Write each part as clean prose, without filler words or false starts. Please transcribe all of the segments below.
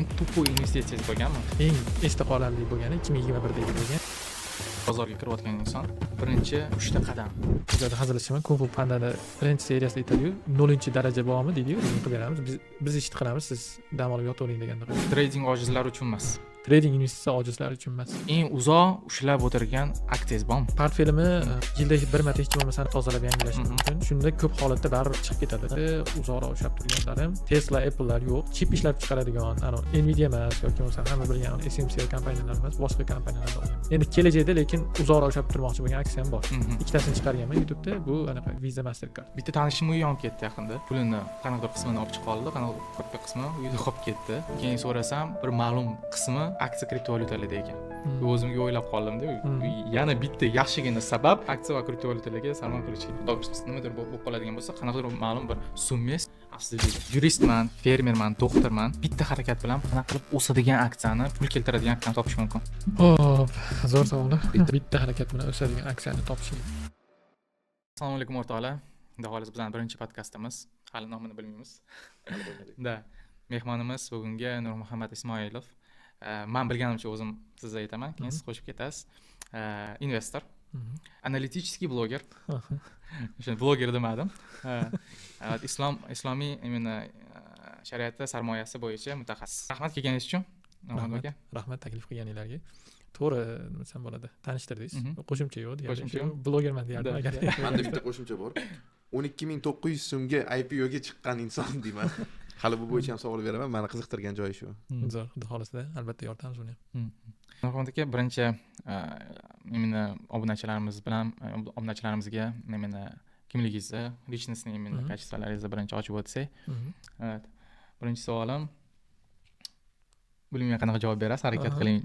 eng tupui investitsiya bo'lganmi? Eng esda qolarli bo'lgani 2021-da bo'lgan. Bozorga kirayotgan inson birinchi 3 ta qadam. Juda hazillashman. Kung Fu Pandani birinchi seriyasida aytadi-yu, 0-daraja bo'lami deydi-yu, qilib beramiz. Biz ishni qilamiz, siz dam olib yotavering deganda. Trading ojizlar uchun emas. Trading investitsiya ojizlar uchun emas. Eng uzoq ushlab o'tirgan aktsiyangiz bormi? Portfelimni yilda bir marta hech bo'lmasa tozalab yangilashim mumkin. Shunda ko'p holatda baribir chiqib ketadi. Uzoqroq ushlab turganlarim Tesla, Apple'lar yo'q. Chip ishlab chiqaradigan, Nvidia emas yoki bo'lmasa hamma bilgan SMC kompaniyalar emas, boshqa kompaniyalar olgan. Endi kelajakda lekin uzoqroq ushlab turmoqchi bo'lgan aksiyam bor. Ikkitasini chiqarganman YouTube'da. Bu anaqa Visa Mastercard. Bitta tanishim uyi yonib ketdi yaqinda. Pulini qanaqadir qismini olib chiqib qoldi, qanaqadir katta qismi uyda qolib ketdi. Keyin so'rasam, bir ma'lum qismi aksiya kriptovalyutalarda ekan. O'zimga o'ylab qoldim-da, yana bitta yaxshigina sabab aksiya va kriptovalyutalarga sarmoya qilish. Nimadir bo'lib qoladigan bo'lsa, qanaqadir ma'lum bir summangiz afsuslik. Yuristman, fermerman, doktorman, bitta harakat bilan qanaqa qilib o'sadigan aksiyani, pul keltiradigan aksiyani topish mumkin? Xo'p, zo'r savollar. Bitta harakat bilan o'sadigan aksiyani topish. Assalomu alaykum o'rtoqlar. Xudo xohlasa bizning birinchi podkastimiz. Hali nomini bilmaymiz. Da, mehmonimiz bugungi Nurmuhammad Ismoilov. Men bilganimcha o'zim sizga aytaman, keyin siz qo'shib ketasiz. Investor, analiticheskiy bloger. O'sha bloger demadim. Islomiy shariatda sarmoyasi bo'yicha mutaxassis. Rahmat kelganingiz uchun. Rahmat taklif qilganingizlarga. To'g'ri desam bo'ladi. Tanishtirdingiz. Qo'shimcha yo'q deyapman. Blogerman deyapman agar. Menda bitta qo'shimcha bor. 12900 so'mga IPOga chiqqan inson deyman. Hali bu bo'yicha ham savol beraman. Meni qiziqtirgan joyi shu. Zo'r, xudo xolasa albatta yordamimiz uni. Nurxon aka, birinchi obunachilarimizga kimligingizni, lичностный качестволаринgizni birinchi ochib o'tsak. Evet. Birinchi savolim, bilmayman qanaqa javob berasiz, harakat qiling,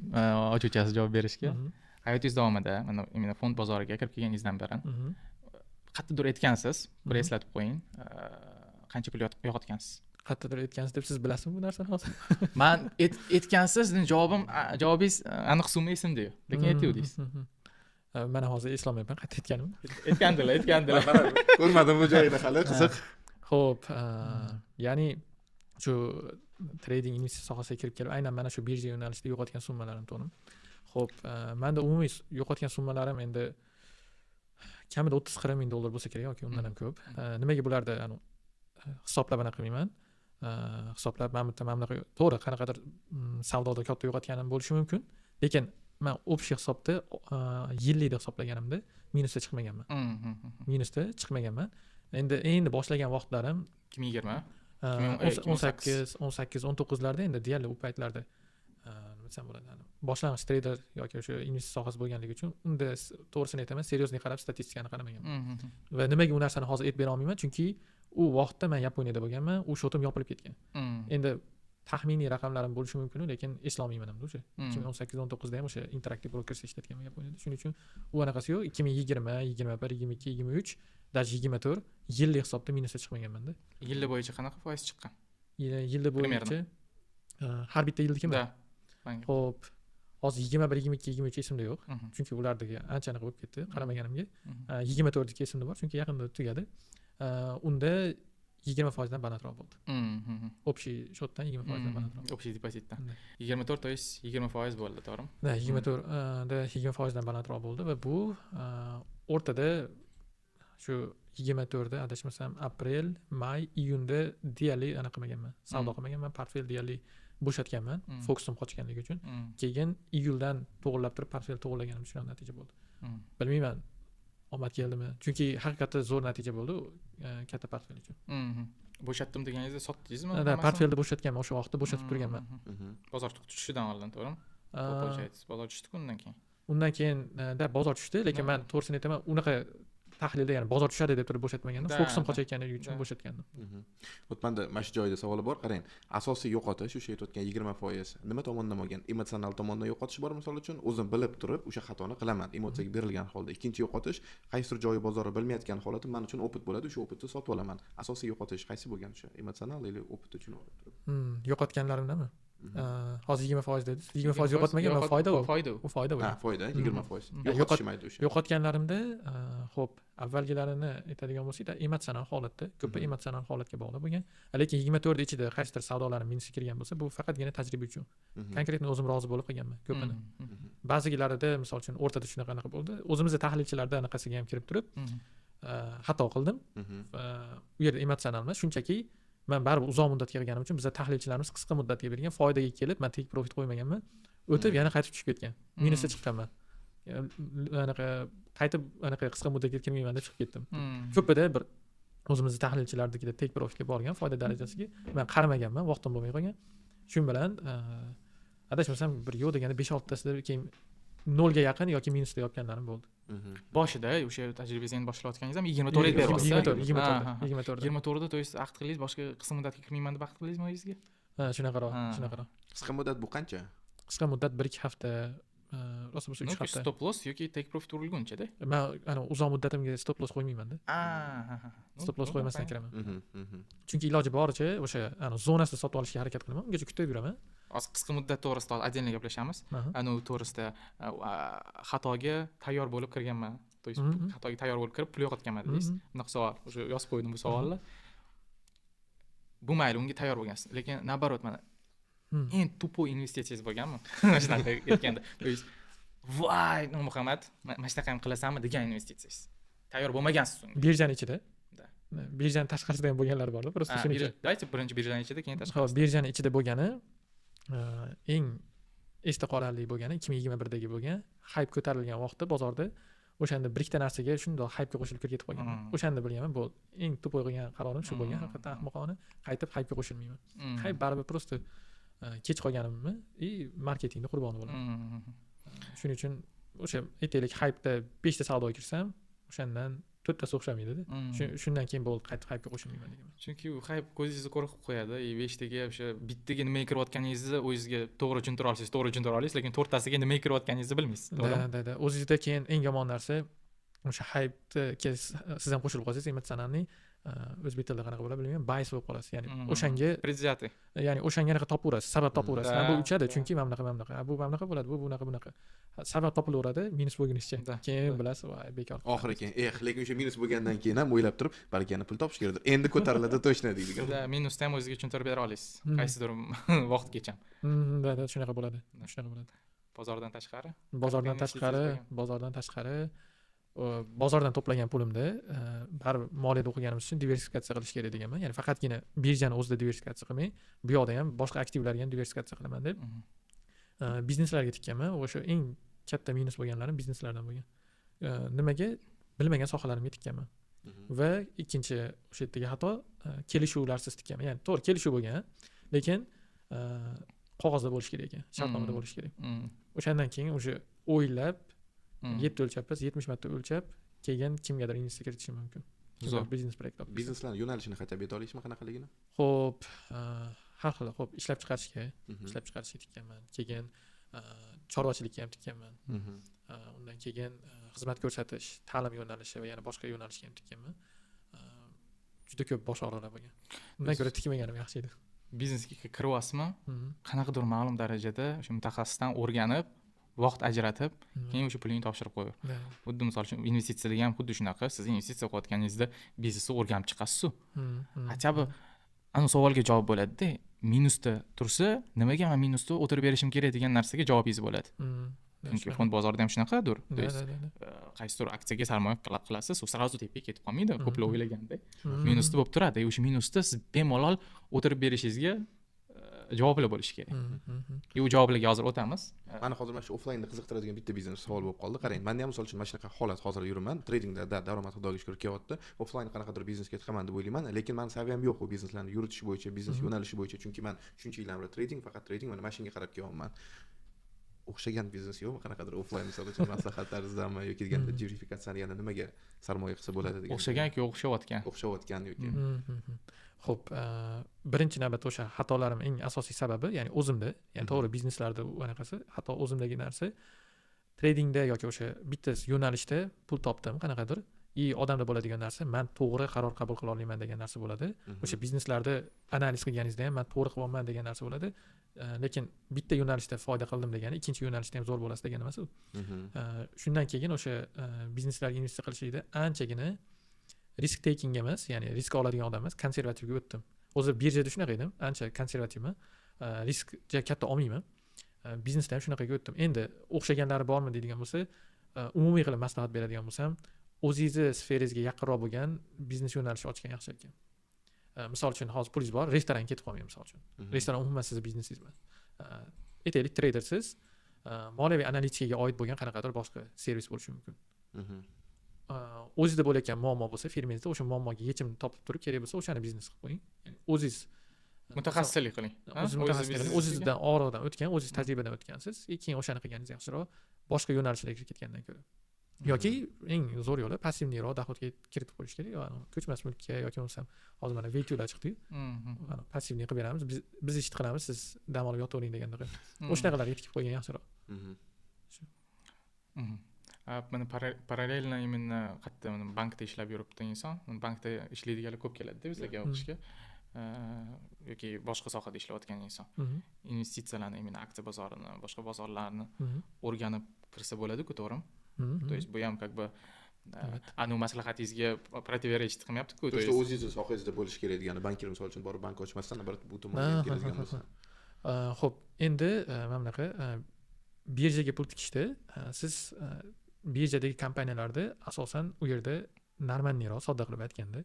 ochuvchasiz javob berishga. Hayotingiz davomida mana fond bozoriga kirib kelganingizdan beri qattiqdir aytgansiz, bir eslatib qo'ying. Qancha pul yo'qotgansiz? Qattiqdir aytgansiz deb siz bilasizmi bu narsani hozir? Men aytgansiz, javobingiz aniq summa esimda yo'q, lekin aytdingiz. Mana hozir eslolmayapman, qattiq aytganim. Aytgandilar. Ko'rmadim bu joyida hali qiziq. Xo'p, ya'ni shu trading investitsiya sohasiga kirib kelib, aynan mana shu birja yo'nalishida yo'qotgan summalarim to'g'rimi? Xo'p, menda umumiy yo'qotgan summalarim endi kamida 30-40 ming dollar bo'lsa kerak yoki undan ham ko'p. Nimaga bularni hisoblab anaqa qilmayman? Hisoblab mana bunaqa to'g'ri qanaqadir savdoda katta yo'qotganim bo'lishi mumkin, lekin men общий hisobda yillikda hisoblaganimda minusda chiqmaganman. Endi boshlagan vaqtlarim 2020, 18, 19larda endi deyarli u paytlarda nima desam bo'ladi, boshlang'ich trader yoki o'sha investitsiya sohasi bo'lganligi uchun unda to'g'risini aytaman, seriozli qarab statistikani qaramaganman. Va nimaga u narsani hozir aytib bera olmayman? Chunki u vaqtda men Yaponiyada bo'lganman, u shotim yopilib ketgan. Endi taxminiy raqamlarim bo'lishi mumkin, lekin eslolmayman ham o'sha. 2018-19da ham o'sha Interactive Brokers ishlatganman Yaponiyada. Shuning uchun u anaqasi yo'q. 2020, 21, 22, 23, даже 24 yillik hisobda minusga chiqmaganman-da. Yilli bo'yicha qanaqa foiz chiqqan? Yilli bo'yicha har bitta yildikimi? Da. Xo'p, hozir 21, 22, 23 esimda yo'q. Chunki ulardagi ancha anaqa bo'lib ketdi, qaramaganimga. 24 esimda bor, chunki yaqinda tugadi. Unda 20% dan balandroq bo'ldi. Общий shotdan 20% dan balandroq. Общий depozitdan. 24 to есть 20% bo'ldi, to'g'rimi? Da, 24 da 20% dan balandroq bo'ldi va bu o'rtada shu 24da adashmasam aprel, may, iyunda deyarli anaqa qilmaganman. Savdo qilmaganman, portfel deyarli bo'shatganman, fokusim qochganligi uchun. Keyin iyuldan to'g'irlab turib portfel to'g'irlaganim uchun natija bo'ldi. Bilmayman, omad keldimi? Chunki haqiqatda zo'r natija bo'ldi katta portfel uchun. Bo'shatdim deganingizda sotdingizmi? Da, portfelni bo'shatganman, o'sha vaqtda bo'shatib turganman. Bozor tushishidan oldin, to'g'rimi? Bozor tushdi undan keyin. Undan keyin bozor tushdi, lekin men to'g'risini aytaman, unaqa tahlilda, ya'ni bozor tushadi deb turib bo'shatmagandim, fokusim qochayotganligi uchun bo'shatgandim. Menda mana shu joyda savol bor, qarang. Asosiy yo'qotish o'sha aytayotgan 20% nima tomondan bo'lgan? Emotsional tomondan yo'qotish bor, misol uchun, o'zim bilib turib o'sha xatoni qilaman, emotsiyaga berilgan holda. Ikkinchi yo'qotish, qaysidir joyi bozori bilmayotgan holatda men uchun opit bo'ladi, o'sha opitni sotib olaman. Asosiy yo'qotish qaysi bo'lgan o'sha? Emotsional yoki opit uchun olib turib? Yo'qotganlarimdami? hozir 20% dedingiz. 20% yo'qotmagan, men foyda u. Foyda u. U foyda Ha, bo'lgan. foyda 20%. Yo'qot- Yo'qotishmaydi o'sha. Yo'qotganlarimda xo'p, avvalgilarini aytadigan bo'lsak, emotsional holatda, ko'pi emotsional holatga bog'liq bo'lgan. Lekin 24 ichida qaysidir savdolarim minusga kirgan bo'lsa, bu faqatgina tajriba uchun. Konkretno o'zim rozi bo'lib qilganman ko'pini. Ba'zilarida, misol uchun, o'rtada shunaqa bo'ldi. O'zimizning tahlilchilarda anaqasiga ham kirib turib, xato qildim. U yerda emotsional emas, shunchaki men baribir uzoq muddatga qilganim uchun bizda tahlilchilarimiz qisqa muddatga bergan foydaga kelib, men tek profit qo'ymaganman. O'tib yana qaytib tushib ketgan. Minusga chiqqanman. Anaqa qaytib anaqa qisqa muddatga kirmayman deb chiqib ketdim. Ko'pida bir o'zimizning tahlilchilardagidek tek profitga borgan foyda darajasiga men qaramaganman, vaqtim bo'lmay qolgan. Shu bilan adashmasam bir yo'q deganda 5-6 tasida keyin 0 ga yaqin yoki minusda yopganlarim bo'ldi. Boshida o'sha tajribangizni endi boshlayotganingiz ham 24 deb beryapsiz. 24 da to есть aqd qildingiz, boshqa qisqa muddatga kirmayman deb aqd qildingizmi o'zingizga? Ha, shunaqaroq. Qisqa muddat bu qancha? Qisqa muddat 1-2 hafta, rosa bo'lsa 3 hafta. Stop loss yoki take profit urilguncha-da. Men ana uzoq muddatimga stop loss qo'ymayman-da. Stop loss qo'ymasdan kiraman. Chunki iloji boricha o'sha zonasida sotib olishga harakat qilaman. Ungacha kutib yuraman. Hozir qisqa muddat to'g'risida отдельно gaplashamiz. Ana u to'g'risida xatoga tayyor bo'lib kirganman. То есть xatoga tayyor bo'lib kirib pul yo'qotganman dedingiz. Bunaqa savol, o'sha yozib qo'ydim bu savolni. Bu mayli, unga tayyor bo'lgansiz. Lekin nabarot mana eng tupoy investitsiyangiz bo'lganmi? Mana shunaqa aytganda. То есть voy, Muhammad, mana shunaqa ham qilasanmi degan investitsiyangiz. Tayyor bo'lmagansiz unga. Birjani ichida. Birjani tashqarisida ham bo'lganlar bor-da, просто shuning uchun. Daychi birinchi birjani ichida, keyin Xo'p, tashqarisida. birjani ichida bo'lgani eng esda qolarli bo'lgani 2021dagi bo'lgan, hype ko'tarilgan vaqtda bozorda o'shanda bir ikkita narsaga shundoq hype'ga qo'shilib kirib ketib qolganman. O'shanda bilganman, bu eng tupoy qilgan qarorim shu bo'lgan, haqiqatan ahmoqona. Qaytib hype'ga qo'shilmayman. Hype baribir просто kech qolganimmi и marketingni qurboni bo'laman. Shuning uchun o'sha aytaylik hype'da 5 ta savdoga kirsam, o'shandan 4 tasi o'xshamaydi-da. Shundan keyin bo'ldi, qaytib hype'ga qo'shilmayman deganman. Chunki u hype ko'zingizni qo'rqitib qo'yadi. 5 taga o'sha bittaga nima kirayotganingizni o'zingizga to'g'ri tushuntira olasiz, lekin 4 tasiga nima kirayotganingizni bilmaysiz. Da. O'zingizda keyin eng yomon narsa o'sha hype'ga siz ham qo'shilib qolsangiz, emotsionalniy o'zbek tilida qanaqa bo'ladi bilmayman, bias bo'lib qolasiz. Ya'ni o'shanga предвзятый. Ya'ni o'shanga anaqa topaverasiz, sabab topaverasiz. Bu uchadi, chunki mana bunaqa. Bu bunaqa bo'ladi, bu bunaqa. Sabab topilaveradi, minus bo'lgunizcha. Keyin bilasiz, voy bekor. Oxiri keyin, lekin o'sha minus bo'lgandan keyin ham o'ylab turib, balki yana pul topish kerakdir. Endi ko'tariladi точно deydigan. Da, minusni ham o'zingizga tushuntirib bera olasiz. Qaysidir vaqtgacha. Da, shunaqa bo'ladi. Bozordan tashqari? Bozordan tashqari bozordan to'plagan pulimda baribir moliyada o'qiganim uchun diversifikatsiya qilish kerak deganman. Ya'ni faqatgina birjani o'zida diversifikatsiya qilmay, bu yoqda ham boshqa aktivlarga ham diversifikatsiya qilaman deb bizneslarga tikkanman. O'sha eng katta minus bo'lganlarim bizneslardan bo'lgan. Nimaga? Bilmagan sohalarimga tikkanman. Va ikkinchi o'sha yerdagi xato kelishuvlarsiz tikkanman. Ya'ni to'g'ri kelishuv bo'lgan, lekin qog'ozda bo'lish kerak ekan, shartnomada bo'lish kerak. O'shandan keyin o'sha o'ylab 7 o'lchapmiz, 70 marta o'lchab, keyin kimgadir investitsiya kiritishim mumkin. Biznes proyekt. Bizneslarning yo'nalishini qachon ayta olasizmi, qanaqaligini? Xo'p, har xil, xo'p, ishlab chiqarishga tikkanman. Keyin chorvachilikka ham tikkanman. Undan keyin xizmat ko'rsatish, ta'lim yo'nalishi va yana boshqa yo'nalishga ham tikkanman. Juda ko'p bosh og'riqlar bo'lgan. Undan ko'ra tikmaganim yaxshi edi. Biznesga kiryapsizmi? Qanaqadir ma'lum darajada o'sha mutaxassisdan o'rganib, vaqt ajratib, keyin o'sha pulingni topshirib qo'ying. Xuddi misol uchun investitsiyada ham xuddi shunaqa. Siz investitsiya qilayotganingizda biznesni o'rganib chiqasiz-ku. Hatto ana savolga javob bo'ladi-da. Minusda tursa, nimaga men minusda o'tirib berishim kerak degan narsaga javobingiz bo'ladi. Chunki fond bozorida ham shunaqadir. Qaysidir aksiyaga sarmoya qilasiz, u sразу tepaga ketib qolmaydi, ko'plar o'ylaganda. Minusda bo'lib turadi. O'sha minusda siz bemalol o'tirib berishingizga javobli bo'lish kerak. U javoblarga hozir o'tamiz. Mana hozir mana shu offlaynda qiziqtiradigan bitta biznes savol bo'lib qoldi. Qarang, menda ham misol uchun mana shunaqa holat hozir yuraman. Tradingda daromad xudoga shukr kelyapti. Offlayn qanaqadir biznesga chiqaman deb o'ylayman, lekin meni saviyam yo'q u bizneslarni yuritish bo'yicha, biznes yo'nalishi bo'yicha, chunki men shuncha yillar faqat trading, mana mashinaga qarab kelyapman. O'xshagan biznes yo'qmi? Qanaqadir offlayn misol uchun maslahat tarzidanmi yoki deganda diversifikatsiyani yana nimaga sarmoya qilsa bo'ladi degan. O'xshaganki o'xshavotgan yoki. Xo'p, birinchi navbatda o'sha xatolarim eng asosiy sababi, ya'ni o'zimda, ya'ni to'g'ri bizneslarda anaqasi, xato o'zimdagi narsa tradingda yoki o'sha bitta yo'nalishda pul topdim qanaqadir, odamda bo'ladigan narsa man to'g'ri qaror qabul qila olmayman degan narsa bo'ladi. O'sha bizneslarda analiz qilganingizda ham man to'g'ri qilyapman degan narsa bo'ladi. Lekin bitta yo'nalishda foyda qildim degani ikkinchi yo'nalishda ham zo'r bo'lasiz degan emas u. Shundan keyin o'sha bizneslarga investitsiya qilishlikda anchagina risk taking emas, ya'ni risk oladigan odam emas, konservativga o'tdim. O'zi birjada shunaqa edim, ancha konservativman. Riskga katta olmayman. Biznesda ham shunaqaga o'tdim. Endi o'xshaganlari bormi deydigan bo'lsa, umumiy qilib maslahat beradigan bo'lsam, o'zingizni sferangizga yaqinroq bo'lgan biznes yo'nalishi ochgan yaxshi ekan. Misol uchun hozir pulingiz bor, restoranga ketib qolmang misol uchun. Restoran umuman sizning biznesingizmi? Aytaylik, tradersiz, moliyaviy analitikaga oid bo'lgan qanaqadir boshqa servis bo'lishi mumkin. O'zingizda bo'layotgan muammo bo'lsa, firmangizda o'sha muammoga yechim topib turib, kerak bo'lsa o'shani biznes qilib qo'ying. Ya'ni o'zingiz mutaxassislik qiling. O'zingizdan og'riqdan o'tgan, o'zingiz tajribadan o'tgansiz, keyin o'shani qilganingiz yaxshiroq, boshqa yo'nalishlarga ketgandan ko'ra. Yoki eng zo'r yo'li passivniroq dohodga kiritib qo'yish kerak. Ko'chmas mulkka yoki bo'lmasam hozir mana VTUlar chiqdi-yu. Passivniy qilib beramiz, biz ishni qilamiz, siz dam olib yotavering deganda. O'shanaqalarga tikib qo'ygan yaxshiroq. Mana parallelno именно qayerda bankda ishlab yuribdi inson. Bankda ishlaydiganlar ko'p keladi-da bizlarga o'qishga. Yoki boshqa sohada ishlayotgan inson. Investitsiyalarni, именно aksiya bozorini, boshqa bozorlarni o'rganib kirsa bo'ladi-ku, to'g'rimi? То есть bu ham как бы anu maslahatingizga противоречить qilmayapti-ku. То есть o'zingiz sohangizda bo'lish kerak degani, bankir misol uchun borib bank ochmasdan bu tomonga keladigan bo'lsa. Xo'p, endi mana bunaqa birjaga pul tikishda siz birjadagi kompaniyalarda asosan u yerda normalniroq, sodda qilib aytganda,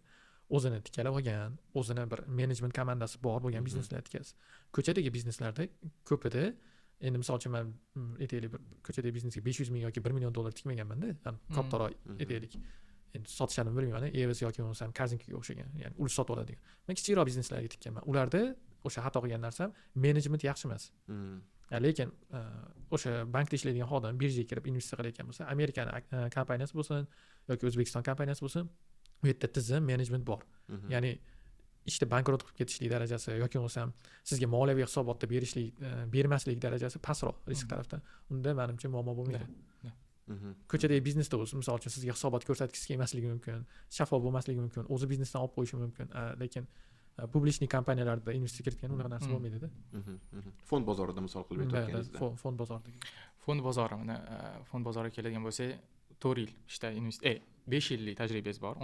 o'zini tikalab olgan, o'zini bir menejment komandasi bor bo'lgan bizneslar tikasiz. Ko'chadagi bizneslarda ko'pida endi misol uchun men aytaylik bir ko'chadagi biznesga 500 ming yoki 1 million dollar tikmaganman-da, kattaroq aytaylik. Endi sotishlarni bilmayman, Evis yoki bo'lmasam Korzinkaga o'xshagan, ya'ni ulush sotib oladigan. Men kichikroq bizneslarga tikkanman. Ularda o'sha xato qilgan narsam menejment yaxshi emas. Lekin o'sha bankda ishlaydigan xodim birjaga kirib investitsiya qilayotgan bo'lsa, Amerikaning kompaniyasi bo'lsin yoki O'zbekiston kompaniyasi bo'lsin, u yerda tizim, menejment bor. Ya'ni ishda bankrot qilib ketishlik darajasi yoki bo'lmasam sizga moliyaviy hisobotda bermaslik darajasi pastroq risk tarafdan. Unda menimcha muammo bo'lmaydi. Ko'chadagi biznesda bo'lsa, misol uchun sizga hisobot ko'rsatgisi kelmasligi mumkin, shaffof bo'lmasligi mumkin, o'zi biznesdan olib qo'yishi mumkin. Lekin publishniy kompaniyalarda investitsiya kiritgan unaqa narsa bo'lmaydi-da. Fond bozorida misol qilib aytayotganingizda. Fond bozorida. Fond bozori, mana fond bozoriga keladigan bo'lsa, 4 yil ishda 5 yillik tajribangiz bor.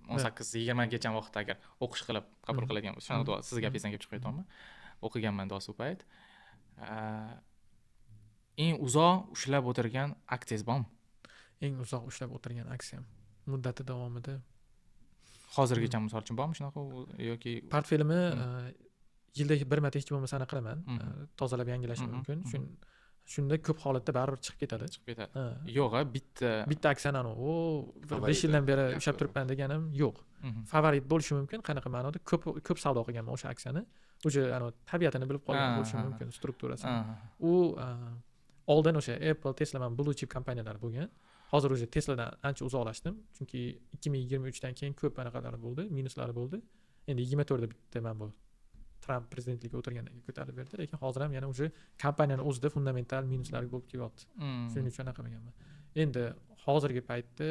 18-20 gacha vaqtda agar o'qish qilib qabul qiladigan bo'lsa, shuni siz gapingizdan kelib chiqyapman. O'qiganman do'st payt. Eng uzoq ushlab o'tirgan aksiyasiz bormi? Eng uzoq ushlab o'tirgan aksiyam muddati davomida hozirgacha misol uchun bormi shunaqa yoki portfelimni yilda bir marta hech bo'lmasa aniq qilaman, tozalab yangilashim mumkin. Shunda ko'p holatda baribir chiqib ketadi. Yo'q, bitta aksiyani 5 yildan beri ushlab turibman deganim yo'q. Favorit bo'lishi mumkin, qanaqa ma'noda ko'p savdo qilganman o'sha aksiyani. O'sha tabiatini bilib qolgan bo'lishi mumkin, strukturasini. U oldin o'sha Apple, Tesla man blue chip kompaniyalar bo'lgan. Hozir o'zi Tesladan ancha uzoqlashdim, chunki 2023 dan keyin ko'p anaqalari bo'ldi, minuslari bo'ldi. Endi 24 da bitta men bu Trump prezidentlikka o'tirgandan keyin ko'tarib berdi, lekin hozir ham yana o'sha kompaniyani o'zida fundamental minuslari bo'lib kelyapti. Shuning uchun anaqa qilganman. Endi hozirgi paytda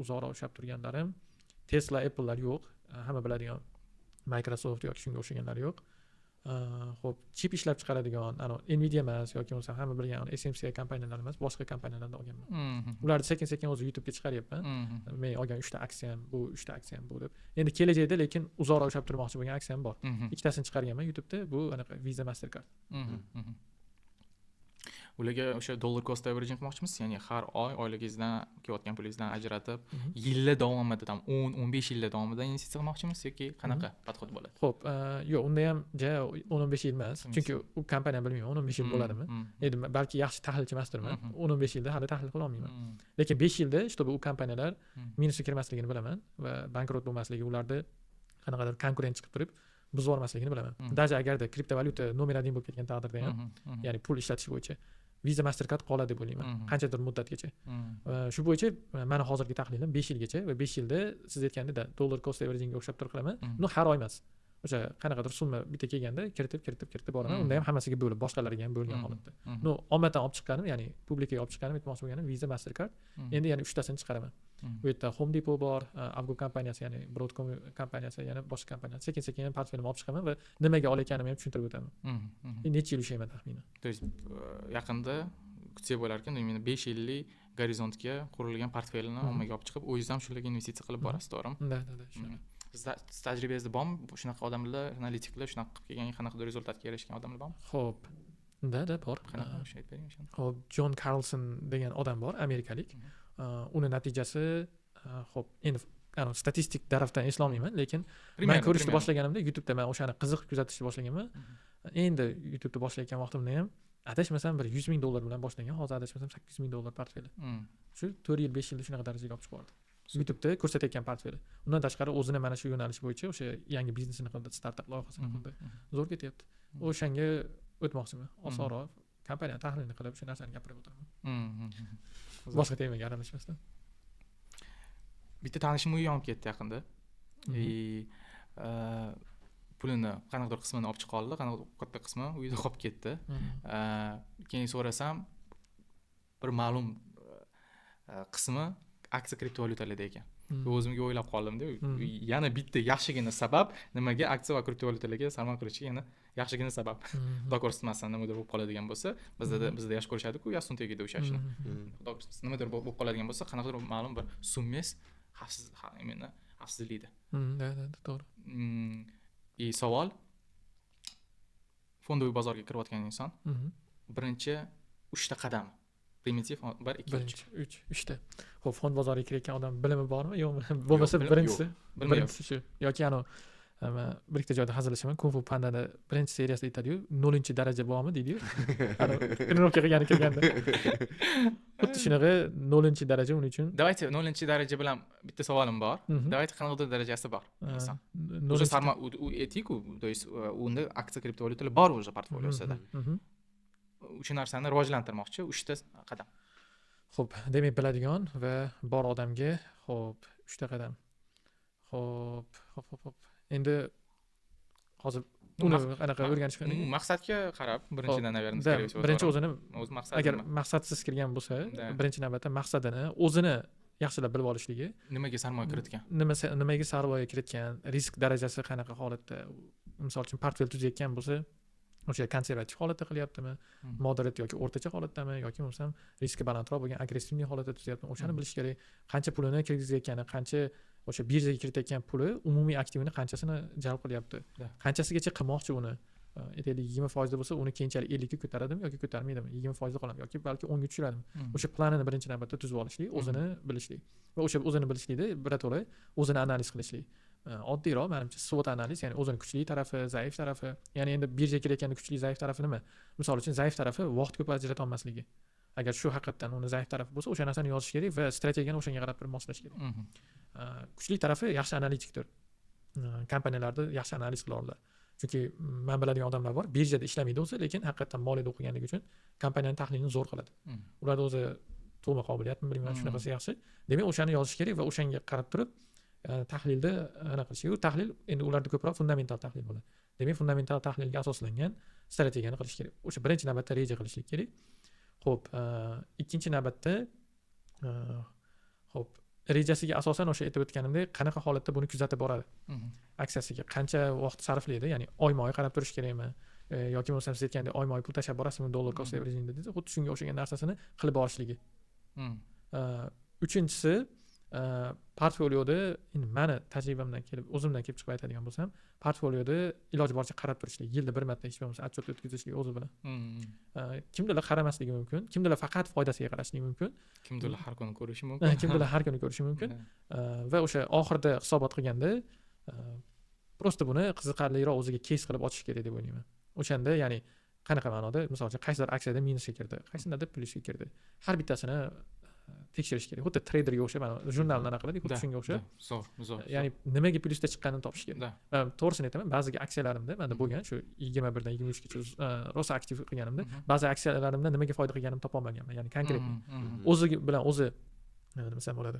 uzoqroq ushlab turganlarim Tesla, Apple'lar yo'q, hamma biladigan Microsoft yoki shunga o'xshaganlar yo'q. Xo'p, chip ishlab chiqaradigan Nvidia emas yoki bo'lmasa hamma bilgan SMC kompaniyalar emas, boshqa kompaniyalardan olganman. Ularni sekin-sekin o'zi YouTube'ga chiqaryapman. Men olgan 3 ta aksiyam bu, 3 ta aksiyam bu deb. Endi kelajakda lekin uzoqroq ushlab turmoqchi bo'lgan aksiyam bor. Ikkitasini chiqarganman YouTube'da. Bu anaqa Visa, Mastercard. Ularga o'sha dollar cost averaging qilmoqchimisiz? Ya'ni har oy oyligingizdan kelayotgan pulingizdan ajratib, yillar davomida 10-15 yillar davomida investitsiya qilmoqchimisiz yoki qanaqa podxod bo'ladi? Xo'p, yo'q, unda ham 10-15 yil emas. Chunki u kompaniya bilmayman 15 yil bo'ladimi. Endi balki yaxshi tahlilchi emasdirman. 15 yilda hali tahlil qila olmayman. Lekin 5 yilda чтобы u kompaniyalar minusga kirmasligini bilaman va bankrot bo'lmasligi, ularda qanaqadir konkurent chiqib turib buzib yubormasligini bilaman. Даже agarda kriptovalyuta nomer 1 bo'lib ketgan taqdirda ham, ya'ni pul ishlatish bo'yicha Visa, Mastercard qoladi deb o'ylayman. Qanchadir muddatgacha. Shu bo'yicha meni hozirgi tahlilim 5 yilgacha va 5 yilda siz aytgandek dollar cost averagingga o'xshab turib qilaman. Buni har oy emas. o'sha qanaqadir summa bitta kelganda kiritib boraman. Unda ham hammasiga bo'lib, boshqalarga ham bo'lgan holatda. No, ommadan olib chiqqanim, ya'ni publikaga olib chiqqanim, aytmoqchi bo'lganim Visa, Mastercard. Endi yana 3 tasini chiqaraman. Bu yerda Home Depot bor, Avgo kompaniyasi, ya'ni Broadcom kompaniyasi, yana boshqa kompaniyalar. Sekin-sekin ham portfelimni olib chiqaman va nimaga olayotganimni ham tushuntirib o'taman. Necha yil ishlayman taxminan. То есть yaqinda kutsak bo'lar ekan, men 5 yillik gorizontga qurilgan portfelni ommaga olib chiqib, o'zingiz ham shularga investitsiya qilib borasiz, to'g'rimi? Da, shunaqa. Siz tajribangizda bormi shunaqa odamlar, analitiklar shunaqa qilib kelgan, qanaqadir rezultatga erishgan odamlar bormi? Xo'p. Da, bor. Qanaqa o'sha aytib bering o'shani. Xo'p, Jon Carlson degan odam bor, amerikalik. Uni natijasi xo'p, endi statistik tarafdan eslolmayman, lekin men ko'rishni boshlaganimda YouTube'da men o'shani qiziqib kuzatishni boshlaganman. Endi YouTube'da boshlayotgan vaqtimda ham adashmasam bir $100,000 bilan boshlangan, hozir adashmasam $800,000 portfeli. Shu 4 yil, 5 yilda shunaqa darajaga olib chiqib yubordi. YouTube'da ko'rsatayotgan portfeli. Undan tashqari o'zini mana shu yo'nalish bo'yicha o'sha yangi biznesini qildi, startap loyihasini qildi. Zo'r ketyapti. O'shanga o'tmoqchiman. Osonroq kompaniya tahlilini qilib shu narsani gapirib o'tiraman. Boshqa temaga aralashmasdan. Bitta tanishim uyga olib ketdi yaqinda. Pulini qanaqadir qismini olib chiqa oldi, qanaqadir katta qismi uyda qolib ketdi. Keyin so'rasam, bir ma'lum qismi aksiya kriptovalyutalarda ekan. O'zimga o'ylab qoldim-da, yana bitta yaxshigina sabab nimaga aksiya va kriptovalyutalarga sarmoya qilishga yana yaxshigina sabab. Xudo ko'rsin, masalan, nimadir bo'lib qoladigan bo'lsa, bizda yaxshi ko'rishadi-ku, Yasun tegida o'sha ishni. Xudo ko'rsin, nimadir bo'lib qoladigan bo'lsa, qanaqadir ma'lum bir summangiz xavfsizlikda. Da, to'g'ri. Savol, fondoviy bozorga kirayotgan inson birinchi 3 ta qadam, primitiv 1 2 3 ta. Xo'p, fond bozoriga kirayotgan odam bilimi bormi yo'qmi? Bo'lmasa birinchisi shu yoki bir ikkita joyda hazillashaman. Kung Fu Pandada birinchi seriyasida aytadi-yu, 0-daraja bormi deydi-yu. Trenirovka qilgani kelganda. Xuddi shunaqa 0-daraja uning uchun. Давайте 0-daraja bilan bitta savolim bor. Давайте qanaqadir darajasi bor. Inson. O'sha sarmoya etik-ku, то есть unda aksiya kriptovalyutalar bor o'sha portfolyosida. O'sha narsani rivojlantirmoqchi 3 ta qadam. Xo'p, demak biladigan va bor odamga, xo'p, 3 ta qadam. Xo'p. Endi hozir uni qanaqa o'rganish kerak? Maqsadga qarab, birinchidan naверное, kerak bo'lsa. Birinchi o'zini maqsadi. Agar maqsadsiz kirgan bo'lsa, birinchi navbatda maqsadini, o'zini yaxshilab bilib olishligi. Nimaga sarmoya kiritgan? Nimaga sarmoya kiritgan, risk darajasi qanaqa holatda, misol uchun portfel tuzayotgan bo'lsa, o'sha konservativ holatda qilyaptimi, moderat yoki o'rtacha holatdami, yoki bo'lmasam riski balandroq bo'lgan agressivniy holatda tuzyaptimi, o'shani bilish kerak. Qancha pulini kirgizayotgani, qancha o'sha birjaga kiritayotgan puli umumiy aktivini qanchasini jalb qilyapti, qanchasigacha qilmoqchi uni. Aytaylik 20% bo'lsa, uni keyinchalik 50 ga ko'taradimi yoki ko'tarmaydimi, 20% qoladimi yoki balki 10 ga tushiradimi. O'sha planini birinchi navbatda tuzib olishlik, o'zini bilishlik. Va o'sha o'zini bilishlikda birato'la o'zini analiz qilishlik. Oddiyroq menimcha SWOT analiz, ya'ni o'zini kuchli tarafi, zaif tarafi, ya'ni endi birjaga kirayotganda kuchli, zaif tarafi nima? Misol uchun zaif tarafi vaqt ko'p ajrata olmasligi. Agar shu haqiqatan uni zaif tarafi bo'lsa, o'sha narsani yozish kerak va strategiyani o'shanga qarab turib moslash kerak. Kuchli tarafi yaxshi analitikdir. Kompaniyalarda yaxshi analiz qila oladi. Chunki men biladigan odamlar bor, birjada ishlamaydi o'zi, lekin haqiqatan moliyada o'qiganligi uchun kompaniyaning tahlilini zo'r qiladi. Ularda o'zi tug'ma qobiliyatmi bilmayman, shunaqasi yaxshi. Demak, o'shani yozish kerak va o'shanga qarab turib tahlilda aniq qilish kerak. Tahlil endi ularda ko'proq fundamental tahlil bo'ladi. Demak, fundamental tahlilga asoslangan strategiyani qilish kerak. O'sha birinchi navbatda reja qilishlik kerak. Xo'p, ikkinchi navbatda xo'p, rejasiga asosan o'sha aytib o'tganimdek, qanaqa holatda buni kuzatib boradi. Aksiyasiga qancha vaqt sarflaydi, ya'ni oyma-oy qarab turish kerakmi? Yoki bo'lmasa siz aytgandek oyma-oy pul tashlab borasizmi dollar cost averagingda desa, xuddi shunga o'xshagan narsasini qilib borishligi. Uchinchisi, portfolioda, endi meni tajribamdan kelib, o'zimdan kelib chiqib aytadigan bo'lsam, portfolioda iloji boricha qarab turishlik, yilda bir marta hech bo'lmasa отчет o'tkazishlik o'zi bilan. Kimdirlar qaramasligi mumkin, kimdirlar faqat foydasiga qarashligi mumkin, kimdirlar har kuni ko'rishi mumkin. Kimdirlar har kuni ko'rishi mumkin. Va o'sha oxirida hisobot qilganda prosta buni qiziqarliroq o'ziga case qilib ochish kerak deb o'ylayman. O'shanda, ya'ni qanaqa ma'noda, masalan, qaysidir aksiyada minusga kirdi, qaysidir plusga kirdi. Har bittasini tekshirish kerak. Xuddi traderga o'xshab, mana jurnalni anaqa qiladi, xuddi shunga o'xshab. Zo'r. Ya'ni nimaga plusda chiqqanini topish kerak. To'g'risini aytaman, ba'zi aksiyalarimda menda bo'lgan, shu 21 dan 23 gacha rosa aktiv qilganimda, ba'zi aksiyalarimda nimaga foyda qilganimni topa olmaganman. Ya'ni konkret o'zi bilan o'zi nima desam bo'ladi?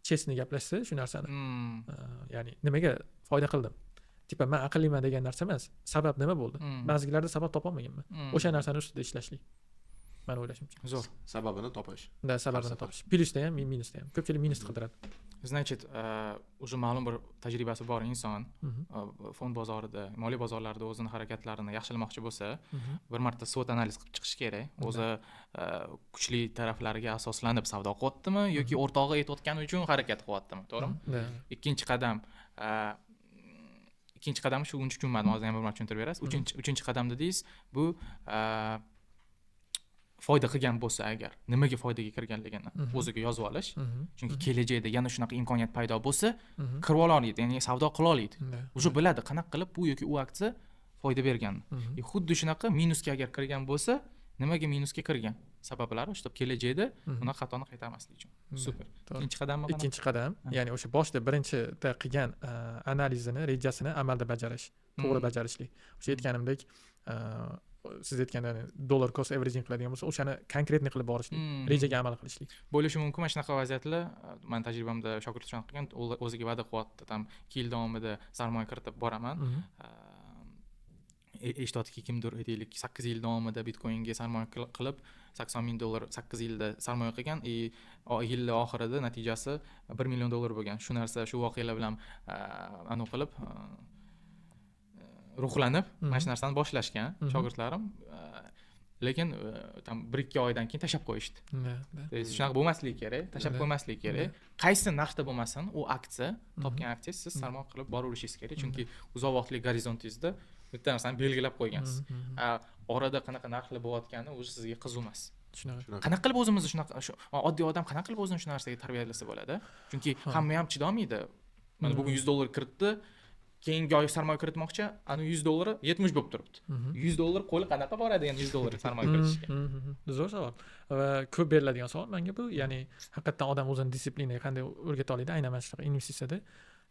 Chestni gaplashsa shu narsani. Ya'ni nimaga foyda qildim? tipa men aqlliman degan narsa emas. Sabab nima bo'ldi? Ba'zilarda sabab topolmaganman. O'sha narsani ustida ishlashlik. Men o'ylashimcha. Zo'r. Sababini topish. Da sababini topish. Plyusda ham, minusda ham. Ko'pchilik minusni qidiradi. Значит, уже ma'lum bir tajribasi bor inson fond bozorida, moliya bozorlarida o'zini harakatlarini yaxshilamoqchi bo'lsa, bir marta SWOT analiz qilib chiqish kerak. O'zi kuchli taraflariga asoslanib savdo qilyaptimi yoki o'rtog'i aytayotgani uchun harakat qilyaptimi, to'g'rimi? Ikkinchi qadam shuncha tushunmadim, hozir ham bir marta tushuntirib berasiz. Uchinchi qadam dedingiz, bu foyda qilgan bo'lsa agar, nimaga foydaga kirganligini o'ziga yozib olish. Chunki kelajakda yana shunaqa imkoniyat paydo bo'lsa, kirib ola oladi, ya'ni savdo qila oladi. O'sha biladi qanaqa qilib bu yoki u aksiya foyda berganini. Xuddi shunaqa minusga agar kirgan bo'lsa, nimaga minusga kirgan? Sabablari o'sha kelajakda uni xatoni qaytarmaslik uchun. Super. Ikkinchi qadammi? Ikkinchi qadam, ya'ni o'sha boshda birinchida qilgan analizini, rejasini amalda bajarish, to'g'ri bajarishlik. O'sha aytganimdek, siz aytganda dollar cost averaging qiladigan bo'lsa, o'shani konkretni qilib borishlik, rejaga amal qilishlik. Bo'lishi mumkin mana shunaqa vaziyatlar, men tajribamda shogird shunaqa qilgan, o'ziga va'da qilyapti, tam 2 yil davomida sarmoya kiritib boraman. Eshitdik kimdir aytaylik 8 yil davomida Bitcoinga sarmoya qilib $80,000 8 yilda sarmoya qilgan, yil oxirida natijasi $1 million bo'lgan. Shu narsa, shu voqealar bilan anu qilib ruhlanib mana shu narsani boshlashgan shogirdlarim, lekin tam 1-2 oydan keyin tashab qo'yishdi. Shunaqa bo'lmasligi kerak, tashab qo'ymaslik kerak. Qaysi narxda bo'lmasin, u aksiya, topgan aksiya siz sarmoya qilib boraverishingiz kerak, chunki uzoq vaqtlik gorizontingizda bitta narsani belgilab qo'ygansiz. Orada qanaqa narxlar bo'layotgani o'zi sizga qiziq emas. Qanaqa qilib o'zimizni shunaqa oddiy odam qanaqa qilib o'zini shu narsaga tarbiyalasa bo'ladi? Chunki hamma ham chidolmaydi. Mana bugun $100 kiritdi, keyingi oy sarmoya kiritmoqchi, ana $100 $70 bo'lib turibdi. $100 qo'li qanaqa boradi endi $100 sarmoya kiritishga? Zo'r savol. Va ko'p beriladigan savol menga bu, ya'ni haqiqatan odam o'zini disiplinaga qanday o'rgata oladi, aynan mana shunaqa investitsiyada.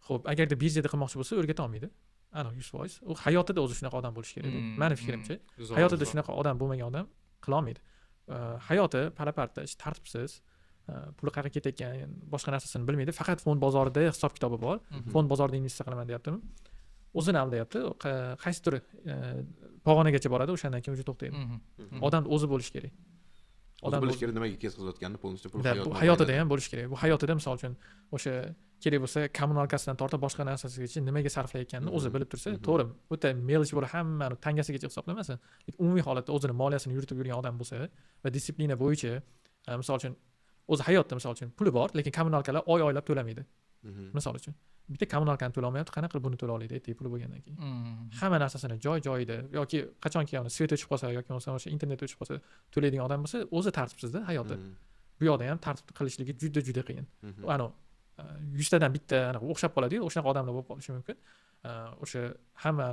Xo'p, agarda birjada qilmoqchi bo'lsa, o'rgata olmaydi. Ana 100%. U hayotida o'zi shunaqa odam bo'lishi kerak. Meni fikrimcha, hayotida shunaqa odam bo'lmagan odam qila olmaydi. Hayoti pala-partash, tartibsiz, puli qayerga ketayotgan, boshqa narsasini bilmaydi. Faqat fond bozorida hisob kitobi bor. Fond bozorida investitsiya qilaman deyaptimi? O'zini aldayapti. Qaysidir pog'onagacha boradi, o'shandan keyin o'zi to'xtaydi. Odam o'zi bo'lishi kerak. Odam bo'lishi kerak, nimaga kes qilayotganini polностью pul hayotida ham bo'lishi kerak. Bu hayotida misol uchun o'sha kerak bo'lsa kommunalkasidan tortib boshqa narsasigacha nimaga sarflayotganini o'zi bilib tursa, to'g'ri, o'ta melish bo'lib hammani tangasigacha hisoblamasin. Umumiy holatda o'zini moliyasini yuritib yurgan odam bo'lsa va disiplina bo'yicha, misol uchun o'zi hayotda misol uchun puli bor, lekin kommunalkalar oylab to'lamaydi. Misol uchun bitta kommunalkani to'lamayapti, qanaqa qilib buni to'la oladi, aytay, puli bo'lgandan keyin. Hamma narsasini joy-joyida yoki qachonki svet o'chib qolsa yoki bo'lmasa o'sha internet o'chib qolsa to'laydigan odam bo'lsa, o'zi tartibsizda hayoti. Bu yoqda ham tartib qilishligi juda qiyin. Ana 100 tadan bitta o'xshab qoladi-yu, o'shaqa odamlar bo'lib qolishi mumkin. O'sha hamma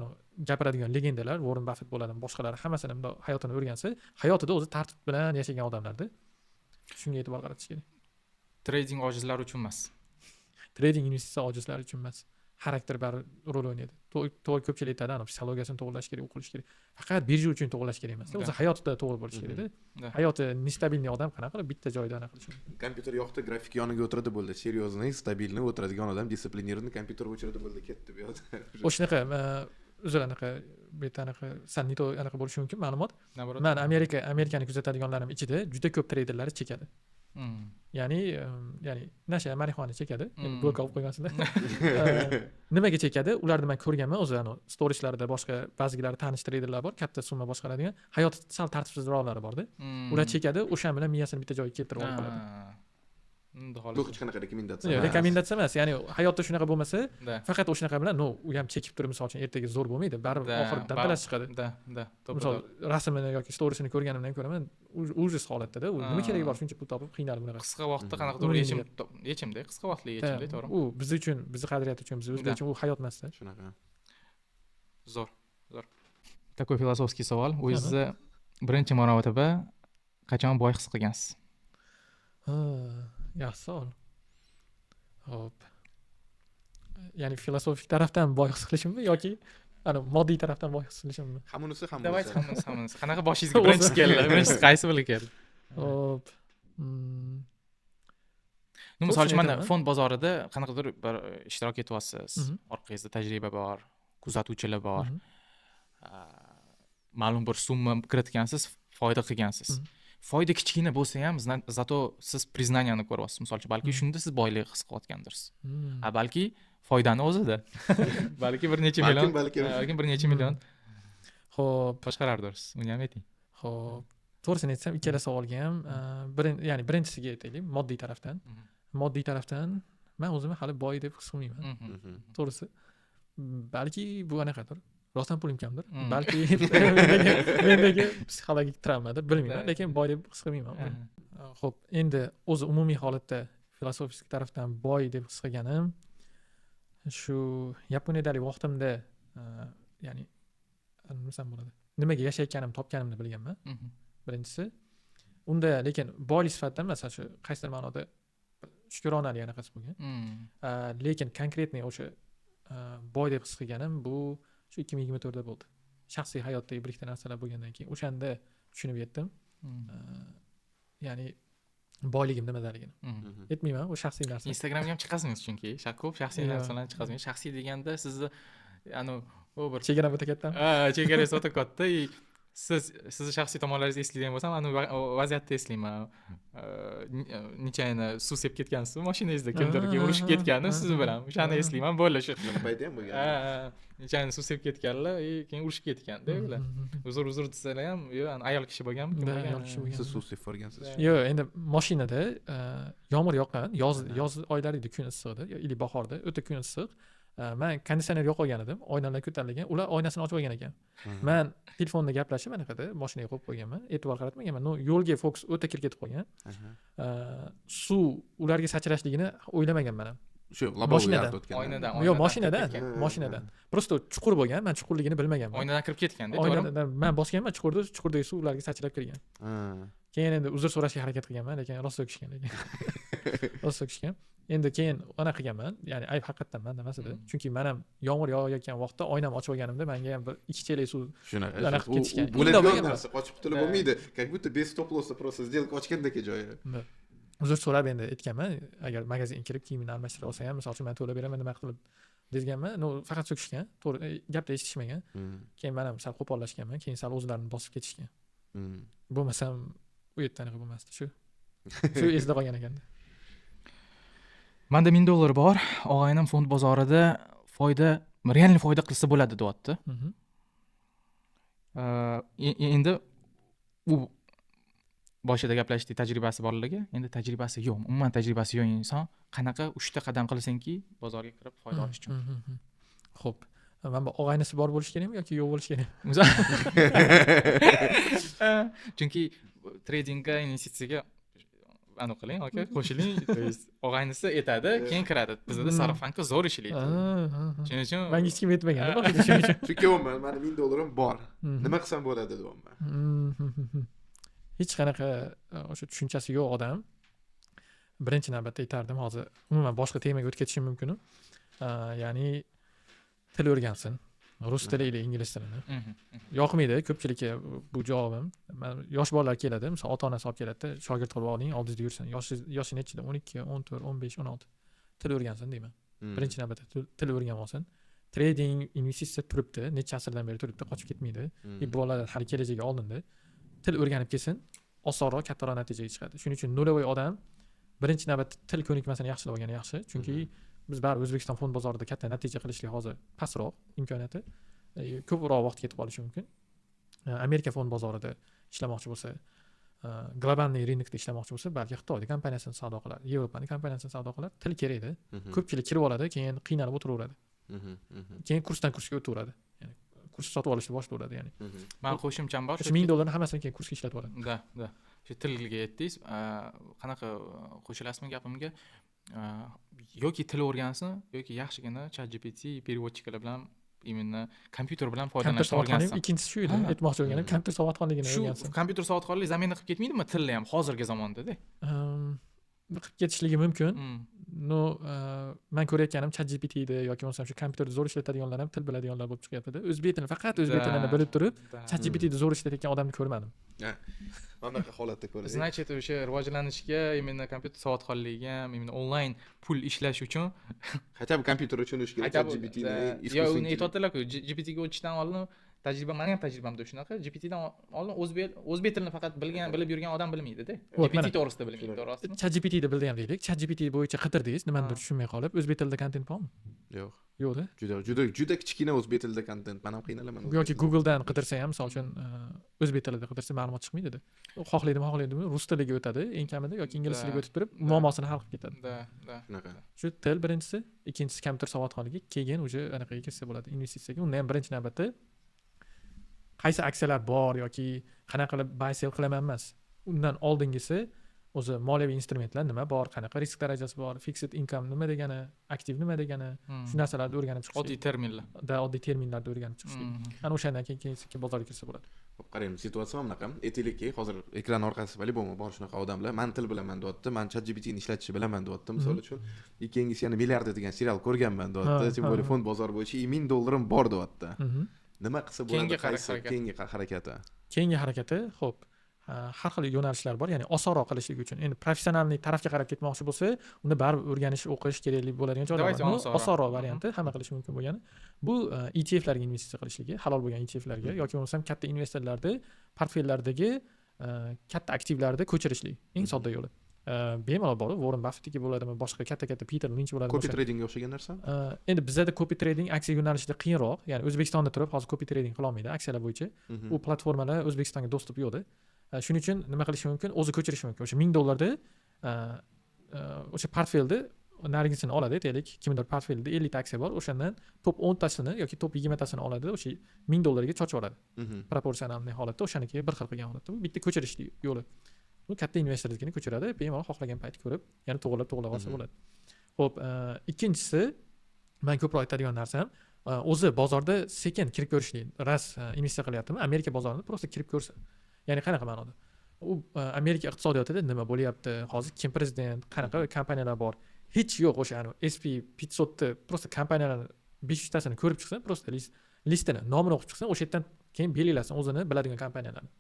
gapiradigan legendalar, Warren Buffett bo'ladi, boshqalar hammasini bunday hayotini o'rgansa, hayotida o'zi tartib bilan yashagan odamlarda. Shunga e'tibor qaratish kerak. Trading ojizlar uchun emas. Trading investitsiya ojizlar uchun emas. Xarakter bari rol o'ynaydi. To'g'ri ko'pchilik aytadi, psixologiyasini to'g'irlash kerak, o'qilish kerak. Faqat birja uchun to'g'irlash kerak emas. O'zi hayotida to'g'ri bo'lish kerak-da. Hayoti nestabilniy odam qanaqa qilib bitta joyda anaqa qilishi mumkin. Kompyuter yoqda, grafik yoniga o'tiradi bo'ldi. Seriozniy, stabilniy o'tiradigan odam disiplinirni kompyuter o'chiradi bo'ldi, ketdi bu yoqda. O'shanaqa o'zlar anaqa bitta anaqa sanito anaqa bo'lishi mumkin ma'lumot. Men Amerikani kuzatadiganlarim ichida juda ko'p treyderlar chekadi. Ya'ni nasha marixuana chekadi. Blok olib qo'ygansizlar. Nimaga chekadi? Ularni men ko'rganman, o'zi storieslarida boshqa ba'zilari tanish treyderlar bor, katta summa boshqaradigan. Hayoti sal tartibsizroqlari bor-da. Ular chekadi, o'sha bilan miyasini bitta joyga keltirib olib qoladi. Bu hech qanaqa rekomendatsiya emas. Rekomendatsiya emas. Ya'ni hayotda shunaqa bo'lmasa, faqat o'shanaqa bilan, u ham chekib turib, misol uchun ertaga zo'r bo'lmaydi, baribir oxirida dabdalasi chiqadi. Misol rasmini yoki storiesini ko'rganimdan ko'ra men ujus holatda-da, u nima keragi bor shuncha pul topib qiynalib bunaqa. Qisqa vaqtda qanaqadir yechimda, qisqa vaqtli yechimda, to'g'rimi? U biz uchun, bizni qadriyat uchun, bizlar uchun u hayot emas-da. Shunaqa. Zo'r. Такой философский savol. O'zingizni birinchi marotaba qachon boy his qilgansiz? Yaxshi savol. Hop. Ya'ni filosofik tarafdan boy his qilishimmi yoki moddiy tarafdan boy his qilishimmi? Hammunisi. Давайте hammasi. Qanaqa boshingizga birinchi keldi? Birinchi qaysi biri keldi? Hop. Misol uchun mana fond bozorida qanaqadir bir ishtirok etyapsiz. Orqangizda tajriba bor. kuzatuvchilar bor, ma'lum bir summa kiritgansiz, foyda qilgansiz. Foyda kichkina bo'lsa ham, zato siz priznaniyani ko'ryapsiz. Misol uchun, balki shunda siz boylik his qilayotgandirsiz. Balki foydani o'zida. balki bir necha million, balki bir necha million Xo'p, boshqarardirsiz. Uni ham ayting. Xo'p, to'g'risini aytsam, ikkala savolga ham ya'ni birinchisiga aytaylik, moddiy tarafdan. Moddiy tarafdan men o'zimni hali boy deb his qilmayman. To'g'risi, balki bu anaqadir. Rostdan pulim kamdir. Balki mendagi psixologik travmadir, bilmayman, lekin boy deb his qilmayman. Xo'p, endi o'zi umumiy holatda filosofik tarafdan boy deb his qilganim shu Yaponiyadagi vaqtimda, ya'ni nima desam bo'ladi? Nimaga yashayotganimni topganimni bilganman. Birinchisi. Unda lekin boylik sifatida emas, shu qaysidir ma'noda shukronalik anaqasi bo'lgan. Lekin konkretniy o'sha boy deb his qilganim bu shu 2024da bo'ldi. Shaxsiy hayotdagi bir ikkita narsalar bo'lgandan keyin o'shanda tushunib yetdim. Ya'ni boyligim nimadaligini. Aytmayman, u shaxsiy narsa. Instagramga ham chiqasiniz chunki, ko'p shaxsiy narsalarni chiqasiniz. Shaxsiy deganda sizni u bir chegara o'ta kattami? Chegarasi o'ta katta. Sizni shaxsiy tomonlaringizni eslaydigan bo'lsam, vaziyatni eslayman. Nechayini suv sepib ketgansiz mashinangizda, kimdirga urishib ketgani siz bilan. O'shani eslayman, bo'ldi shu. Payti ham bo'lgan. Nechayini suv sepib ketganlar, keyin urishib ketganda ular. Uzr desalar ham, ayol kishi bo'lganmi? Ayol kishi bo'lgan. Siz suv sepib borgansiz. Yo'q, endi mashinada yomg'ir yoqqan, yoz oylarida kun issiq edi, yoki bahorda o'ta kun issiq. Men konditsioner yo'qolgan edim, oynalar ko'tarilgan. Ular oynasini ochib olgan ekan. Men telefonda gaplashib anaqada mashinaga qo'yib qo'yganman, e'tibor qaratmaganman. Yo'lga fokus o'ta kirib ketib qolgan. Suv ularga sachrashligini o'ylamaganman ham. Shu mashinada o'tgan. Oynadan. Yo'q, mashinadan. Prosta chuqur bo'lgan, men chuqurligini bilmaganman. Oynadan kirib ketganda, to'g'rimi? Men bosganman, chuqurdagi suv ularga sachrab kirgan. Keyin endi uzr so'rashga harakat qilganman, lekin rost so'kishgan lekin. Rost so'kishgan. Endi keyin ona qilganman, ya'ni ayb haqiqatan menda emas edi. Chunki men ham yomg'ir yog'ayotgan vaqtda oynam ochib olganimda menga ham bir 2 chelak suv shunaqa ketishgan. Bo'ladigan narsa, qochib qutulib bo'lmaydi. Как будто без стоп-лосса просто сделка ochgandagi joyi. Uzr so'rab endi aytganman, agar magazinga kirib kiyimni almashtira olsa ham, misol uchun men to'lab beraman, nima qilib deganman. Faqat so'kishgan, to'g'ri gapda eshitishmagan. Keyin men ham sal qo'pollashganman, keyin sal o'zlarini bosib ketishgan. Bo'lmasam u yerda anaqa bo'lmasdi, shu esda qolgan ekanda. Menda $1000 bor. Og'aynim fond bozorida real foyda qilsa bo'ladi deyapti. Endi u boshida gaplashdik, tajribasi borlarga, endi tajribasi yo'q. Umuman tajribasi yo'q inson qanaqa 3 ta qadam qilsinki, bozorga kirib foyda olish uchun. Xo'p. Men bu og'aynisi bor bo'lish kerakmi yoki yo'q bo'lish kerakmi? Chunki tradingga, investitsiyaga qiling, aka, qo'shiling. Og'aynisi aytadi, keyin kiradi. Bizda sarafonka zo'r ishlaydi. Shuning uchun men hech kim aytmagan, shuning uchun. Chunki meni $1000 bor. Nima qilsam bo'ladi deyapman. Hech qanaqa o'sha tushunchasi yo'q odam birinchi navbatda aytardim, hozir umuman boshqa temaga o'tib ketishim mumkin. Ya'ni til o'rgansin. Rus tili ila ingliz tilini. Yoqmaydi ko'pchilikka bu javobim. Yosh bolalar keladi, masalan, ota-onasi olib keladi, shogird qilib oling, oldingizda yursin. Yoshi nechida? 12, 14, 15, 16. Til o'rgansin deyman. Birinchi navbatda til o'rganib olsin. Trading, investitsiya turibdi, necha asrdan beri turibdi, qochib ketmaydi. Bolalar hali kelajagi oldinda. Til o'rganib kelsin, osonroq, kattaroq natijaga chiqadi. Shuning uchun nolavoy odam birinchi navbatda til ko'nikmasini yaxshilab olgani yaxshi. Chunki biz baribir O'zbekiston fond bozorida katta natija qilishlik hozir pastroq imkoniyati, ko'proq vaqt ketib qolishi mumkin. Amerika fond bozorida ishlamoqchi bo'lsa, globalniy rinokda ishlamoqchi bo'lsa, balki Xitoy kompaniyasini savdo qilar, Yevropaning kompaniyasini savdo qilar. Til kerakda. Ko'pchilik kirib oladi, keyin qiynalib o'tiraveradi. Keyin kursdan kursga o'taveradi. Ya'ni kurs sotib olishni boshlayveradi, ya'ni. Men qo'shimcham bor. $1000 hammasini keyin kursga ishlatib oladi. Da. Shu tilga aytdingiz, qanaqa qo'shilasizmi gapimga? Yoki til o'rgansin, yoki yaxshigina ChatGPT переводчиклар bilan именно kompyuter bilan foydalanishni o'rgansin. Ikkinchisi shu edi, aytmoqchi bo'lganim, kompyuter savodxonligini o'rgansin. Shu kompyuter savodxonligi zaminni qilib ketmaydimi tilni ham hozirgi zamonda-da? Qilib ketishligi mumkin. no men ko'rayotganim ChatGPT edi yoki bo'lmasam shu kompyuterda zo'r ishlatadiganlar ham til biladiganlar bo'lib chiqyapti-da. O'zbek tilini faqat o'zbek tilini bilib turib, ChatGPT da zo'r ishlatayotgan odamni ko'rmadim. Mana bunaqa holatda ko'rdik. Значит, o'sha rivojlanishga, именно kompyuter savodxonligiga ham, именно onlayn pul ishlash uchun Хотя бы kompyuter tushunish kerak, ChatGPT ni yo uni aytadilar-ku, GPT ga o'tishdan oldin meni ham tajribamda shunaqa, GPT dan oldin o'zbek tilini faqat bilib yurgan odam bilmaydi-da. GPT to'g'risida bilmaydi, to'g'risimi? ChatGPT da bildi ham deylik. ChatGPT bo'yicha qidirdingiz, nimanidir tushunmay qolib, o'zbek tilida kontent bormi? Yo'q. Yo'q-da. Juda kichkina o'zbek tilida kontent. Men ham qiynalaman. Yoki Google dan qidirsa ham, misol uchun o'zbek tilida qidirsa ma'lumot chiqmaydi-da. Xohlaydimi, rus tiliga o'tadi, eng kamida yoki ingliz tiliga o'tib turib, muammosini hal qilib ketadi. Shunaqa. Shu til birinchisi, ikkinchisi kompyuter savodxonligi, keyin o'sha anaqaga kirsa bo'ladi, investitsiyaga. Undan ham birinchi navbatda qaysi aksiyalar bor yoki qanaqa qilib buy sell qilaman emas. Undan oldingisi o'zi moliyaviy instrumentlar nima bor, qanaqa risk darajasi bor, fixed income nima degani, aktiv nima degani, shu narsalarni o'rganib chiqish. Oddiy terminlar. Oddiy terminlarni o'rganib chiqish. Ana o'shandan keyin bozorga kirsa bo'ladi. Xo'p, qaraymiz, situatsiya bunaqa. Aytaylikki, hozir ekran orqasida по-любому bor shunaqa odamlar. Men til bilaman deyapti, men ChatGPT ni ishlatishni bilaman deyapti, misol uchun. Keyingisi yana milliard degan serial ko'rganman deyapti. Tем более fond bozor bo'yicha $1000 bor deyapti. Nima qilsa bo'ladi? Keyingi harakati. Keyingi harakati, xo'p, har xil yo'nalishlar bor, ya'ni osonroq qilishlik uchun. Endi professionalniy tarafga qarab ketmoqchi bo'lsa, unda baribir o'rganish, o'qish kerakli bo'ladigan joylar bor. Osonroq varianti, hamma qilishi mumkin bo'lgani. Bu ETF larga investitsiya qilishligi, halol bo'lgan ETF larga yoki bo'lmasam katta investorlarni portfellardagi katta aktivlarni ko'chirishlik eng sodda yo'li. Bemalol bor, Warren Buffettniki bo'ladimi, boshqa katta Peter Lynch bo'ladimi? Copy tradingga o'xshagan narsa? Endi bizda copy trading aksiya yo'nalishida qiyinroq, ya'ni O'zbekistonda turib hozir copy trading qila olmaydi aksiyalar bo'yicha. U platformalar O'zbekistonga dostуп yo'qda. Shuning uchun nima qilishi mumkin? O'zi ko'chirishi mumkin. O'sha $1000 o'sha portfelni narigisini oladi, deylik, kimdir portfelida 50 ta aksiya bor, o'shandan top 10 tasini yoki top 20 tasini oladi, o'sha $1000 ga chochib oladi. Proporsional holatda o'shanikiga bir xil qilgan holatda. Bu bitta ko'chirish yo'li. Bu katta investorlikni ko'chiradi, bemalol xohlagan payt ko'rib, yana to'g'rilab olsa bo'ladi. Xo'p, ikkinchisi men ko'proq aytadigan narsam, o'zi bozorda sekin kirib ko'rishlik. Ras investitsiya qilyaptimi? Amerika bozorini prosta kirib ko'rsa. Ya'ni qanaqa ma'noda? U Amerika iqtisodiyotida nima bo'lyapti? Hozir kim prezident, qanaqa kompaniyalar bor? Hech yo'q o'sha SP 500 ta prosta kompaniyalarni 500 tasini ko'rib chiqsan, prosta listini, nomini o'qib chiqsan, o'sha yerdan keyin belgilasan o'zini biladigan kompaniyalarni.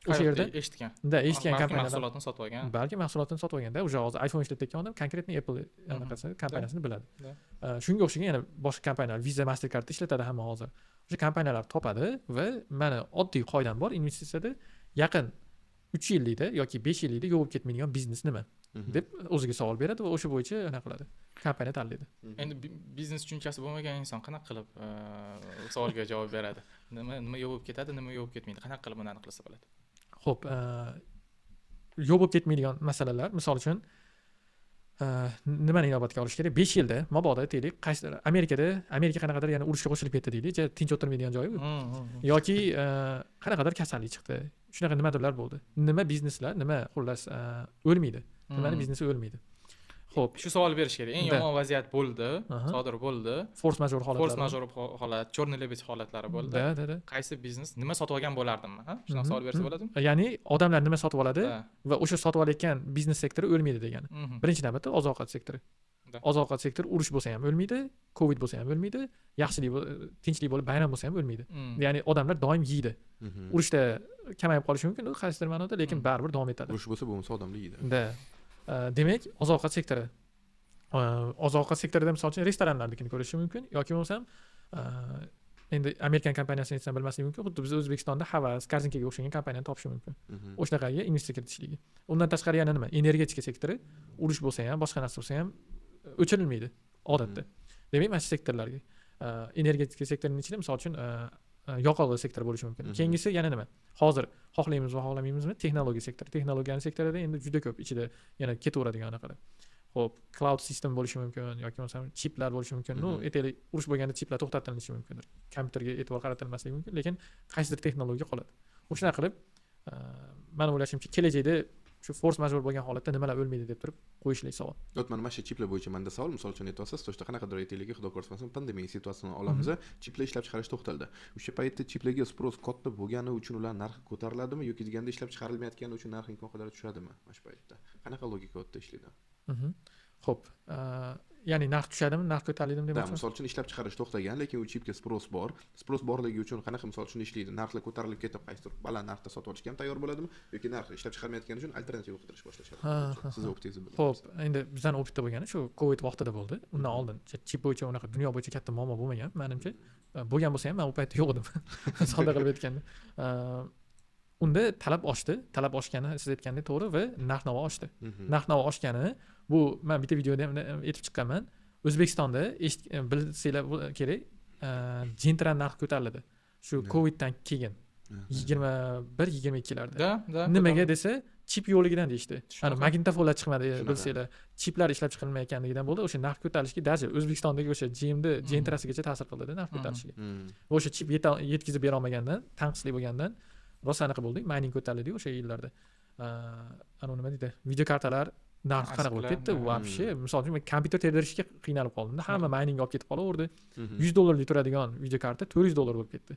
O'sha yerda eshitgan kompaniyalar mahsulotini sotib olgan. Balki mahsulotini sotib olganda, o'sha hozir iPhone ishlatayotgan odam konkretniy Apple anaqasi kompaniyasini biladi. Shunga o'xshagan yana boshqa kompaniyalar Visa, Mastercard ishlatadi hamma hozir. O'sha kompaniyalar topadi va mana oddiy qoidam bor investitsiyada, yaqin 3 yillikda yoki 5 yillikda yo'q bo'lib ketmaydigan biznes nima deb o'ziga savol beradi va o'sha bo'yicha anaqa qiladi. Kompaniya tanlaydi. Endi biznes tushunchasi bo'lmagan inson qanaqa qilib savolga javob beradi? Nima yo'q bo'lib ketadi, nima yo'q bo'lib ketmaydi? Qanaqa qilib uni aniqlasa bo'ladi? Xo'p, yo'q bo'lib ketmaydigan masalalar, misol uchun nimani inobatga olish kerak? 5 yilda mabodo deylik, qaysidir Amerika qanaqadir yana urushga qo'shilib ketdi deylik, tinch o'tirmaydigan joyi bu. Yoki qanaqadir kasallik chiqdi. Shunaqa nimadirlar bo'ldi. Nima bizneslar, nima xullas o'lmaydi. Nimani biznesi o'lmaydi. Xo'p, shu savol berish kerak. Eng yomon vaziyat bo'ldi, sodir bo'ldi. Force major holat, черный лебедь holatlari bo'ldi. Qaysi biznes nima sotib olgan bo'lardimmi? Shunaqa savol bersa bo'ladimi? Ya'ni odamlar nima sotib oladi va o'sha sotib olayotgan biznes sektori o'lmaydi degani. Birinchi navbatda oziq-ovqat sektori. Oziq-ovqat sektori urush bo'lsa ham o'lmaydi, Covid bo'lsa ham o'lmaydi, yaxshilik, tinchlik bo'lib bayram bo'lsa ham o'lmaydi. Ya'ni odamlar doim yeydi. Urushda kamayib qolishi mumkin, qaysidir ma'noda, lekin baribir davom etadi. Urush bo'lsa bo'lmasa odamlar yeydi. Demak, oziq-ovqat sektori. Oziq-ovqat sektorida misol uchun restoranlarnikini ko'rish mumkin yoki bo'lmasam endi Amerikan kompaniyasini aytsam bilmaslik mumkin. Xuddi biz O'zbekistonda Havas, Korzinkaga o'xshagan kompaniyani topish mumkin. O'shanaqaga investitsiya kiritishligi. Undan tashqari yana nima? Energetika sektori, urush bo'lsa ham, boshqa narsa bo'lsa ham o'chirilmaydi odatda. Demak, mana shu sektorlarga energetika sektorining ichida misol uchun yoqilg'i sektori bo'lishi mumkin. Keyingisi yana nima? Hozir xohlaymiz va xohlamaymizmi? Texnologiya sektori. Texnologiya sektorida endi juda ko'p ichida yana ketaveradigan anaqa. Xo'p, cloud system bo'lishi mumkin yoki bo'lmasam chiplar bo'lishi mumkin. Aytaylik, urush bo'lganda chiplar to'xtatilishi mumkindir. Kompyuterga e'tibor qaratilmasligi mumkin, lekin qaysidir texnologiya qoladi. O'shanaqa qilib, men o'ylashimcha, kelajakda shu force major bo'lgan holatda nimalar o'lmaydi deb turib qo'yishlik savol. O'tman mana shu chiplar bo'yicha menda savol, misol uchun aytyapsiz, to'shda qanaqadir aytaylik, xudo ko'rmasin, pandemiya situatsiyasini olamiz, chiplar ishlab chiqarish to'xtaldi. O'sha paytda chiplarga sпрос katta bo'lgani uchun ular narxi ko'tariladimi yoki deganda ishlab chiqarilmayotgani uchun narx imkon qadar tushadimi mana shu paytda? Qanaqa logika o'tda ishlaydi? Xo'p, ya'ni narx tushadimi, narx ko'tariladimi Da, demoqchiman. misol uchun ishlab chiqarish to'xtagan, lekin u chipga sпрос bor. Sпрос borligi uchun qanaqa misol uchun ishlaydi? Narxlar ko'tarilib ketib, qaysidir baland narxda sotib olishga ham tayyor bo'ladimi yoki narx ishlab chiqarmayotgani uchun alternativa qidirish boshlashadi? Siz optingizni biling. Xo'p, endi bizning optda bo'lgani shu Covid vaqtida bo'ldi. Undan oldin chip bo'yicha unaqa dunyo bo'yicha katta muammo bo'lmagan, menimcha. Bo'lgan bo'lsa ham men u paytda yo'q edim. Savdo qilib aytganda. Unda talab oshdi. Talab oshgani siz aytgandek to'g'ri va narx-navo oshdi. Narx-navo oshgani bu men bitta videoda ham aytib chiqqanman. O'zbekistonda bilsanglar kerak, Gentra narxi ko'tariladi. Shu Coviddan keyin 21-22larda. Da. Nimaga desa, chip yo'qligidan deyishdi. Ana magnitofonlar chiqmadi, bilsanglar, chiplar ishlab chiqarilmayotganligidan bo'ldi. O'sha narx ko'tarilishga даже O'zbekistondagi o'sha GMD Gentrasigacha ta'sir qildi narx ko'tarilishiga. O'sha chip yetkazib bera olmagandan, tanqisli bo'lgandan rosa anaqa bo'ldi, mining ko'tarildi o'sha yillarda. Ana nima deydi? Video kartalar narxi qanaqa bo'lib ketdi? Вообще, misol uchun men kompyuter terdirishga qiynalib qoldim. Hamma mining olib ketib qolaverdi. $100 turadigan video karta $400 bo'lib ketdi.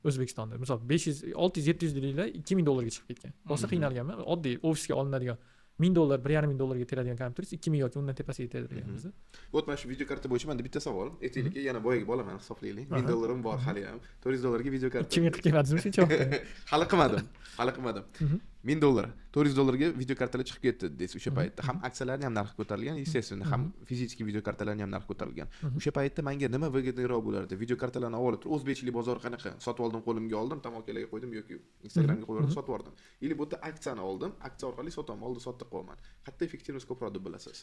O'zbekistonda. Misol 500, 600, 700 dollarlar $2000 chiqib ketgan. Rosa qiynalganman. Oddiy ofisga olinadigan $1000, $1500 teradigan kompyuter 2000 yoki undan tepasiga terdirganmiz. Bo't, mana shu video karta bo'yicha menda bitta savol. Aytaylikki, yana boyaga bolaman, hisoblaylik. $1000 bor hali ham. $400 video karta. 2000 qilib kelmadingizmi shuncha vaqtda? Hali qilmadim. $1000, $400 video kartalar chiqib ketdi deysiz. O'sha paytda ham aksiyalarning ham narxi ko'tarilgan, естественно, ham fiziki video kartalarning ham narxi ko'tarilgan. O'sha paytda menga nima выгодныйroq bo'lardi? Video kartalarni olib turib, o'zbekchilik bozori qanaqa? Sotib oldim, qo'limga oldim, tamokalarga qo'ydim yoki Instagramga qo'yib sotib yubordim. Или bu yerda aksiyani oldim, aksiya orqali sotaman, oldi sotib qo'yaman. Qayerda effektivность ko'proq deb bilasiz?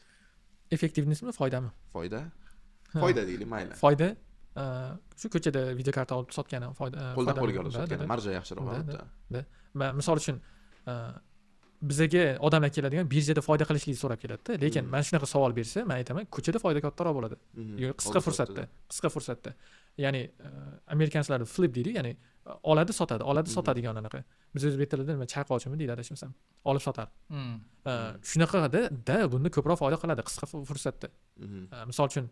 Effektivностmi, foydami? Foyda deylik, mayli. Foyda shu ko'chada video karta olib sotgani foyda. Qo'ldan qo'lga olib sotgani marja yaxshiroq albatta. Misol uchun bizga odamlar keladigan birjada foyda qilishlikni so'rab keladi-da, lekin men shunaqa savol bersa, men aytaman, ko'chada foyda kattaroq bo'ladi. Qisqa fursatda. Ya'ni amerikanlar flip deydi, ya'ni oladi, sotadigan anaqa. Biz o'zbek tilida nima chayqovchimi deydi adashmasam. Olib sotar. Shunaqada bunda ko'proq foyda qiladi qisqa fursatda. Misol uchun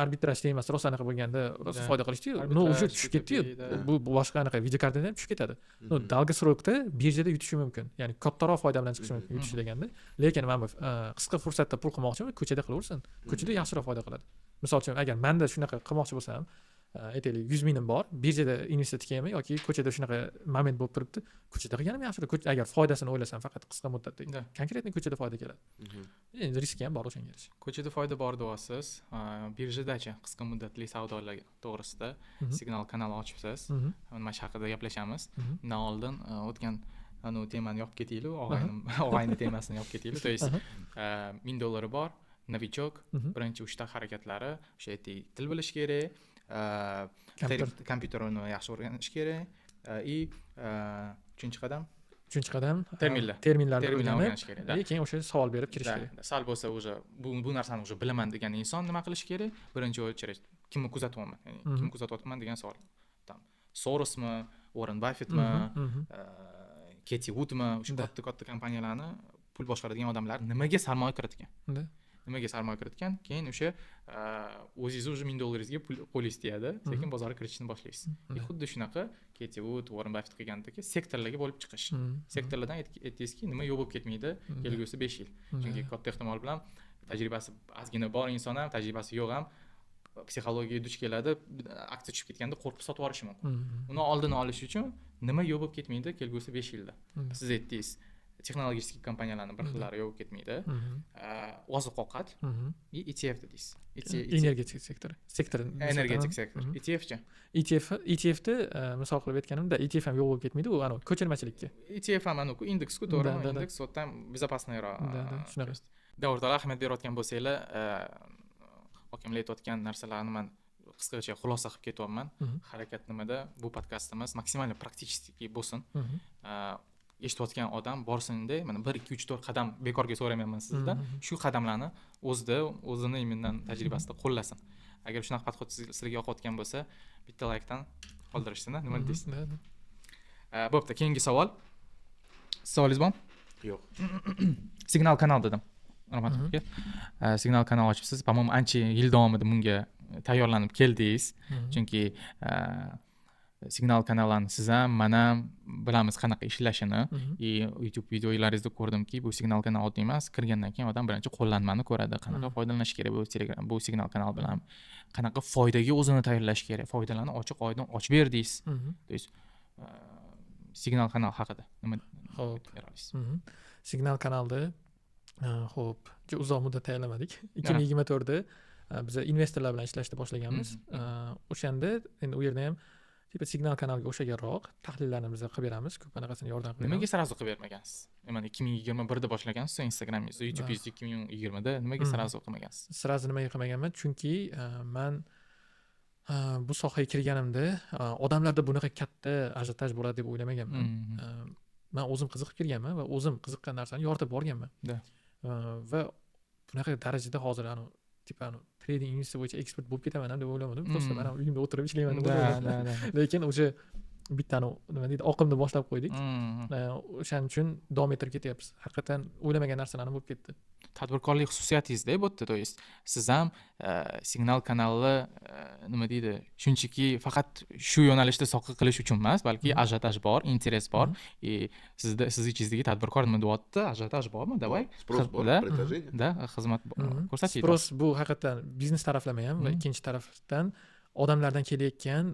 arbitraj deymiz, rosa anaqa bo'lganda rosa foyda qilishdi-yu, уже tushib ketdi-yu. Bu boshqa anaqa video kartadan ham tushib ketadi. Dalgasrokda birjada yutishi mumkin. Ya'ni kattaroq foyda bilan chiqishi mumkin yutish deganda. Lekin men qisqa fursatda pul qilmoqchiman, ko'chada qilaversin. Ko'chada yaxshiroq foyda qiladi. Misol uchun agar menda shunaqa qilmoqchi bo'lsam, aytaylik 100 mingim bor, birjada investitsiya qilganman yoki ko'chada shunaqa moment bo'lib turibdi, ko'chada qilganim yaxshiroq. Agar foydasini o'ylasam faqat qisqa muddatda, konkretniy ko'chada foyda keladi. Endi riski ham bor o'shanga yarasha. Ko'chada foyda bor deyapsiz. Birjadachi qisqa muddatli savdolar to'g'risida signal kanali ochibsiz. Mana shu haqida gaplashamiz. Undan oldin o'tgan temani yopib ketaylik, og'ayni temasini yopib ketaylik. То есть $1000 bor, novichok, birinchi 3 ta harakatlari, o'sha aytdik, til bilish kerak. Kompyuterni yaxshi o'rganish kerak. Uchinchi qadam terminlarni o'rganish kerak. Keyin o'sha savol berib kirish kerak. Sal bo'lsa o'sha bu narsani o'sha bilaman degan inson nima qilish kerak? Birinchi o'chirish kimni kuzatyapman, ya'ni kimni kuzatyapman degan savol. Sorosmi, Warren Buffettmi, Katie Woodmi, o'sha katta kompaniyalarni pul boshqaradigan odamlar nimaga sarmoya kiritgan? Keyin o'sha o'zingiz уже $1000 ga pul qo'lingiz tegadi, sekin bozorga kirishni boshlaysiz. Xuddi shunaqa Katie Wood, Warren Buffett qilgandagi sektorlarga bo'lib chiqish. Sektorlardan aytdingizki, nima yo'q bo'lib ketmaydi kelgusi 5 yil. Chunki katta ehtimol bilan tajribasi ozgina bor inson ham, tajribasi yo'q ham psixologiyaga duch keladi, aksiya tushib ketganda qo'rqib sotib yuborishi mumkin. Uni oldini olish uchun nima yo'q bo'lib ketmaydi kelgusi 5 yilda. Siz aytdingiz, texnologik kompaniyalarning bir xillari yo'q ketmaydi. Oziq-ovqat va ETF dedingiz. Energetik sektor. Energetik sektor. ETF-chi? ETF-da misol qilib aytganimda, ETF ham yo'q bo'lib ketmaydi, u ana ko'chirmachilikka. ETF ham ana indeks-ku, to'g'ri, indeks o'tdan безопасныйroq. Shunaqa. Davrlar ahamiyat berayotgan bo'lsanglar, hokimlar aytayotgan narsalarni men qisqacha xulosa qilib ketyapman. Harakat nimada? Bu podkastimiz maksimal praktik bo'lsin. Eshitayotgan odam borsin-da, mana 1 2 3 4 qadam bekorga so'ramayman sizdan. Shu qadamlarni o'zini mendan tajribasida qo'llasin. Agar shunaqa podxod sizlarga yoqayotgan bo'lsa, bitta laykdan qoldirishsin, nima deysiz? Bo'pti, keyingi savol. Savolingiz bormi? Yo'q. Signal kanal dedim. Rahmat. Signal kanal ochibsiz. Po-mo'm ancha yil davomida bunga tayyorlanib keldingiz. Chunki signal kanallarni siz ham man ham bilamiz qanaqa ishlashini. YouTube videolaringizda ko'rdimki, bu signal kanal oddiy emas. Kirgandan keyin odam birinchi qo'llanmani ko'radi, qanaqa foydalanish kerak bu signal kanal bilan, qanaqa foydaga o'zini tayyorlash kerak, foydalarni ochiq oydin ochib berdingiz. То есть signal kanal haqida nima bera olasiz? Signal kanalni xo'p, uzoq muddat tayyorlamadik. 2024da biz investorlar bilan ishlashni boshlaganmiz. O'shanda endi u yerda ham tipa signal kanalga o'xshaganroq tahlillarni biz qilib beramiz, ko'p anaqasini yordam qilamiz. Nimaga sarazu qilib bermagansiz? Mana 2021da boshlagansiz Instagramingizda, YouTubeingizni 2020da nimaga sarazu qilmagansiz? Sarazu nimaga qilmaganman? Chunki men bu sohaga kirganimda odamlarda bunaqa katta ajotaj bo'ladi deb o'ylamaganman. Men o'zim qiziqib kirganman va o'zim qiziqqan narsani yoritib borganman. Va bunaqa darajada hozir tipa trading investitsiya bo'yicha ekspert bo'lib ketaman deb o'ylamadim. Просто men uyimda o'tirib ishlayman deb o'yladim. Lekin o'sha bittani nima deydi, oqimni boshlab qo'ydik. O'shaning uchun davom ettirib ketyapmiz. Haqiqatan o'ylamagan narsalarni bo'lib ketdi. Tadbirkorlik xususiyatingizda bu yerda, to есть siz ham signal kanalni nima deydi, shunchaki faqat shu yo'nalishda soqi qilish uchun emas, balki ajotaj bor, interes bor. Siz ichingizdagi tadbirkor nima deyapti? Ajotaj bormi? Давай. Sпрос bor, предложение. Da, xizmat ko'rsataylik. Sпрос bu haqiqatan biznes taraflama ham va ikkinchi tarafdan odamlardan kelayotgan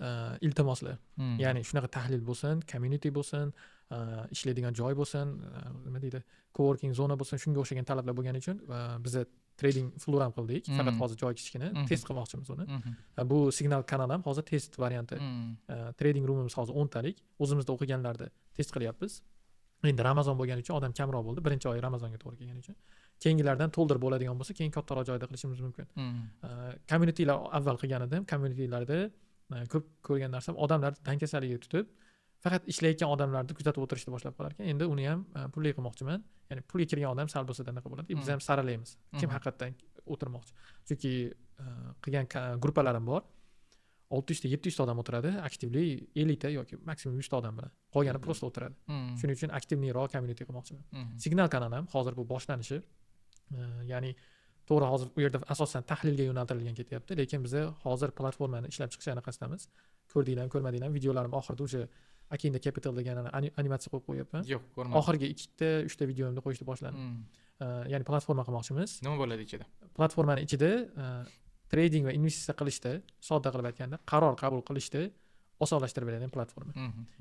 iltimoslar. Ya'ni shunaqa tahlil bo'lsin, community bo'lsin, ishlaydigan joy bo'lsin, nima deydi, coworking zona bo'lsin, shunga o'xshagan talablar bo'lgani uchun biz trading floor ham qildik. Faqat hozir joy kichkina, test qilmoqchimiz uni. Bu signal kanal ham hozir test varianti. Trading roomimiz hozir 10 talik. O'zimizda o'qiganlarni test qilyapmiz. Endi Ramazon bo'lgani uchun odam kamroq bo'ldi. Birinchi oy Ramazonga to'g'ri kelgani uchun. Keyingilardan to'ldirib bo'ladigan bo'lsa, keyin kattaroq joyda qilishimiz mumkin. Communitylar avval qilgan edim. Communitylarda ko'p ko'rgan narsam odamlar dangasaliga tutib, faqat ishlayotgan odamlarni kuzatib o'tirishni boshlab qolar ekan. Endi uni ham pulli qilmoqchiman. Ya'ni pulga kirgan odam sal bo'lsa qanaqa bo'ladi? Biz ham saralaymiz. Kim haqiqatan o'tirmoqchi? Chunki qilgan gruppalarim bor. 600 ta 700 ta odam o'tiradi, aktivli 50 ta yoki maksimum 100 ta odam bilan. Qolgani prosta o'tiradi. Shuning uchun aktivniroq community qilmoqchiman. Signal kanal ham hozir bu boshlanishi, ya'ni to'g'ri hozir u yerda asosan tahlilga yo'naltirilgan ketyapti, lekin biz hozir platformani ishlab chiqish anaqasidamiz. Ko'rdinglarmi, ko'rmadinglarmi, videolarim oxirida o'sha Akinda Capital degan animatsiya qo'yib qo'yapman. Yo'q, ko'rmadim. Oxirgi 2 ta 3 ta videomni qo'yishni boshladim. Ya'ni platforma qilmoqchimiz. Nima bo'ladi ichida? Platformani ichida trading va investitsiya qilishda, sodda qilib aytganda, qaror qabul qilishda osonlashtirib beradigan platforma.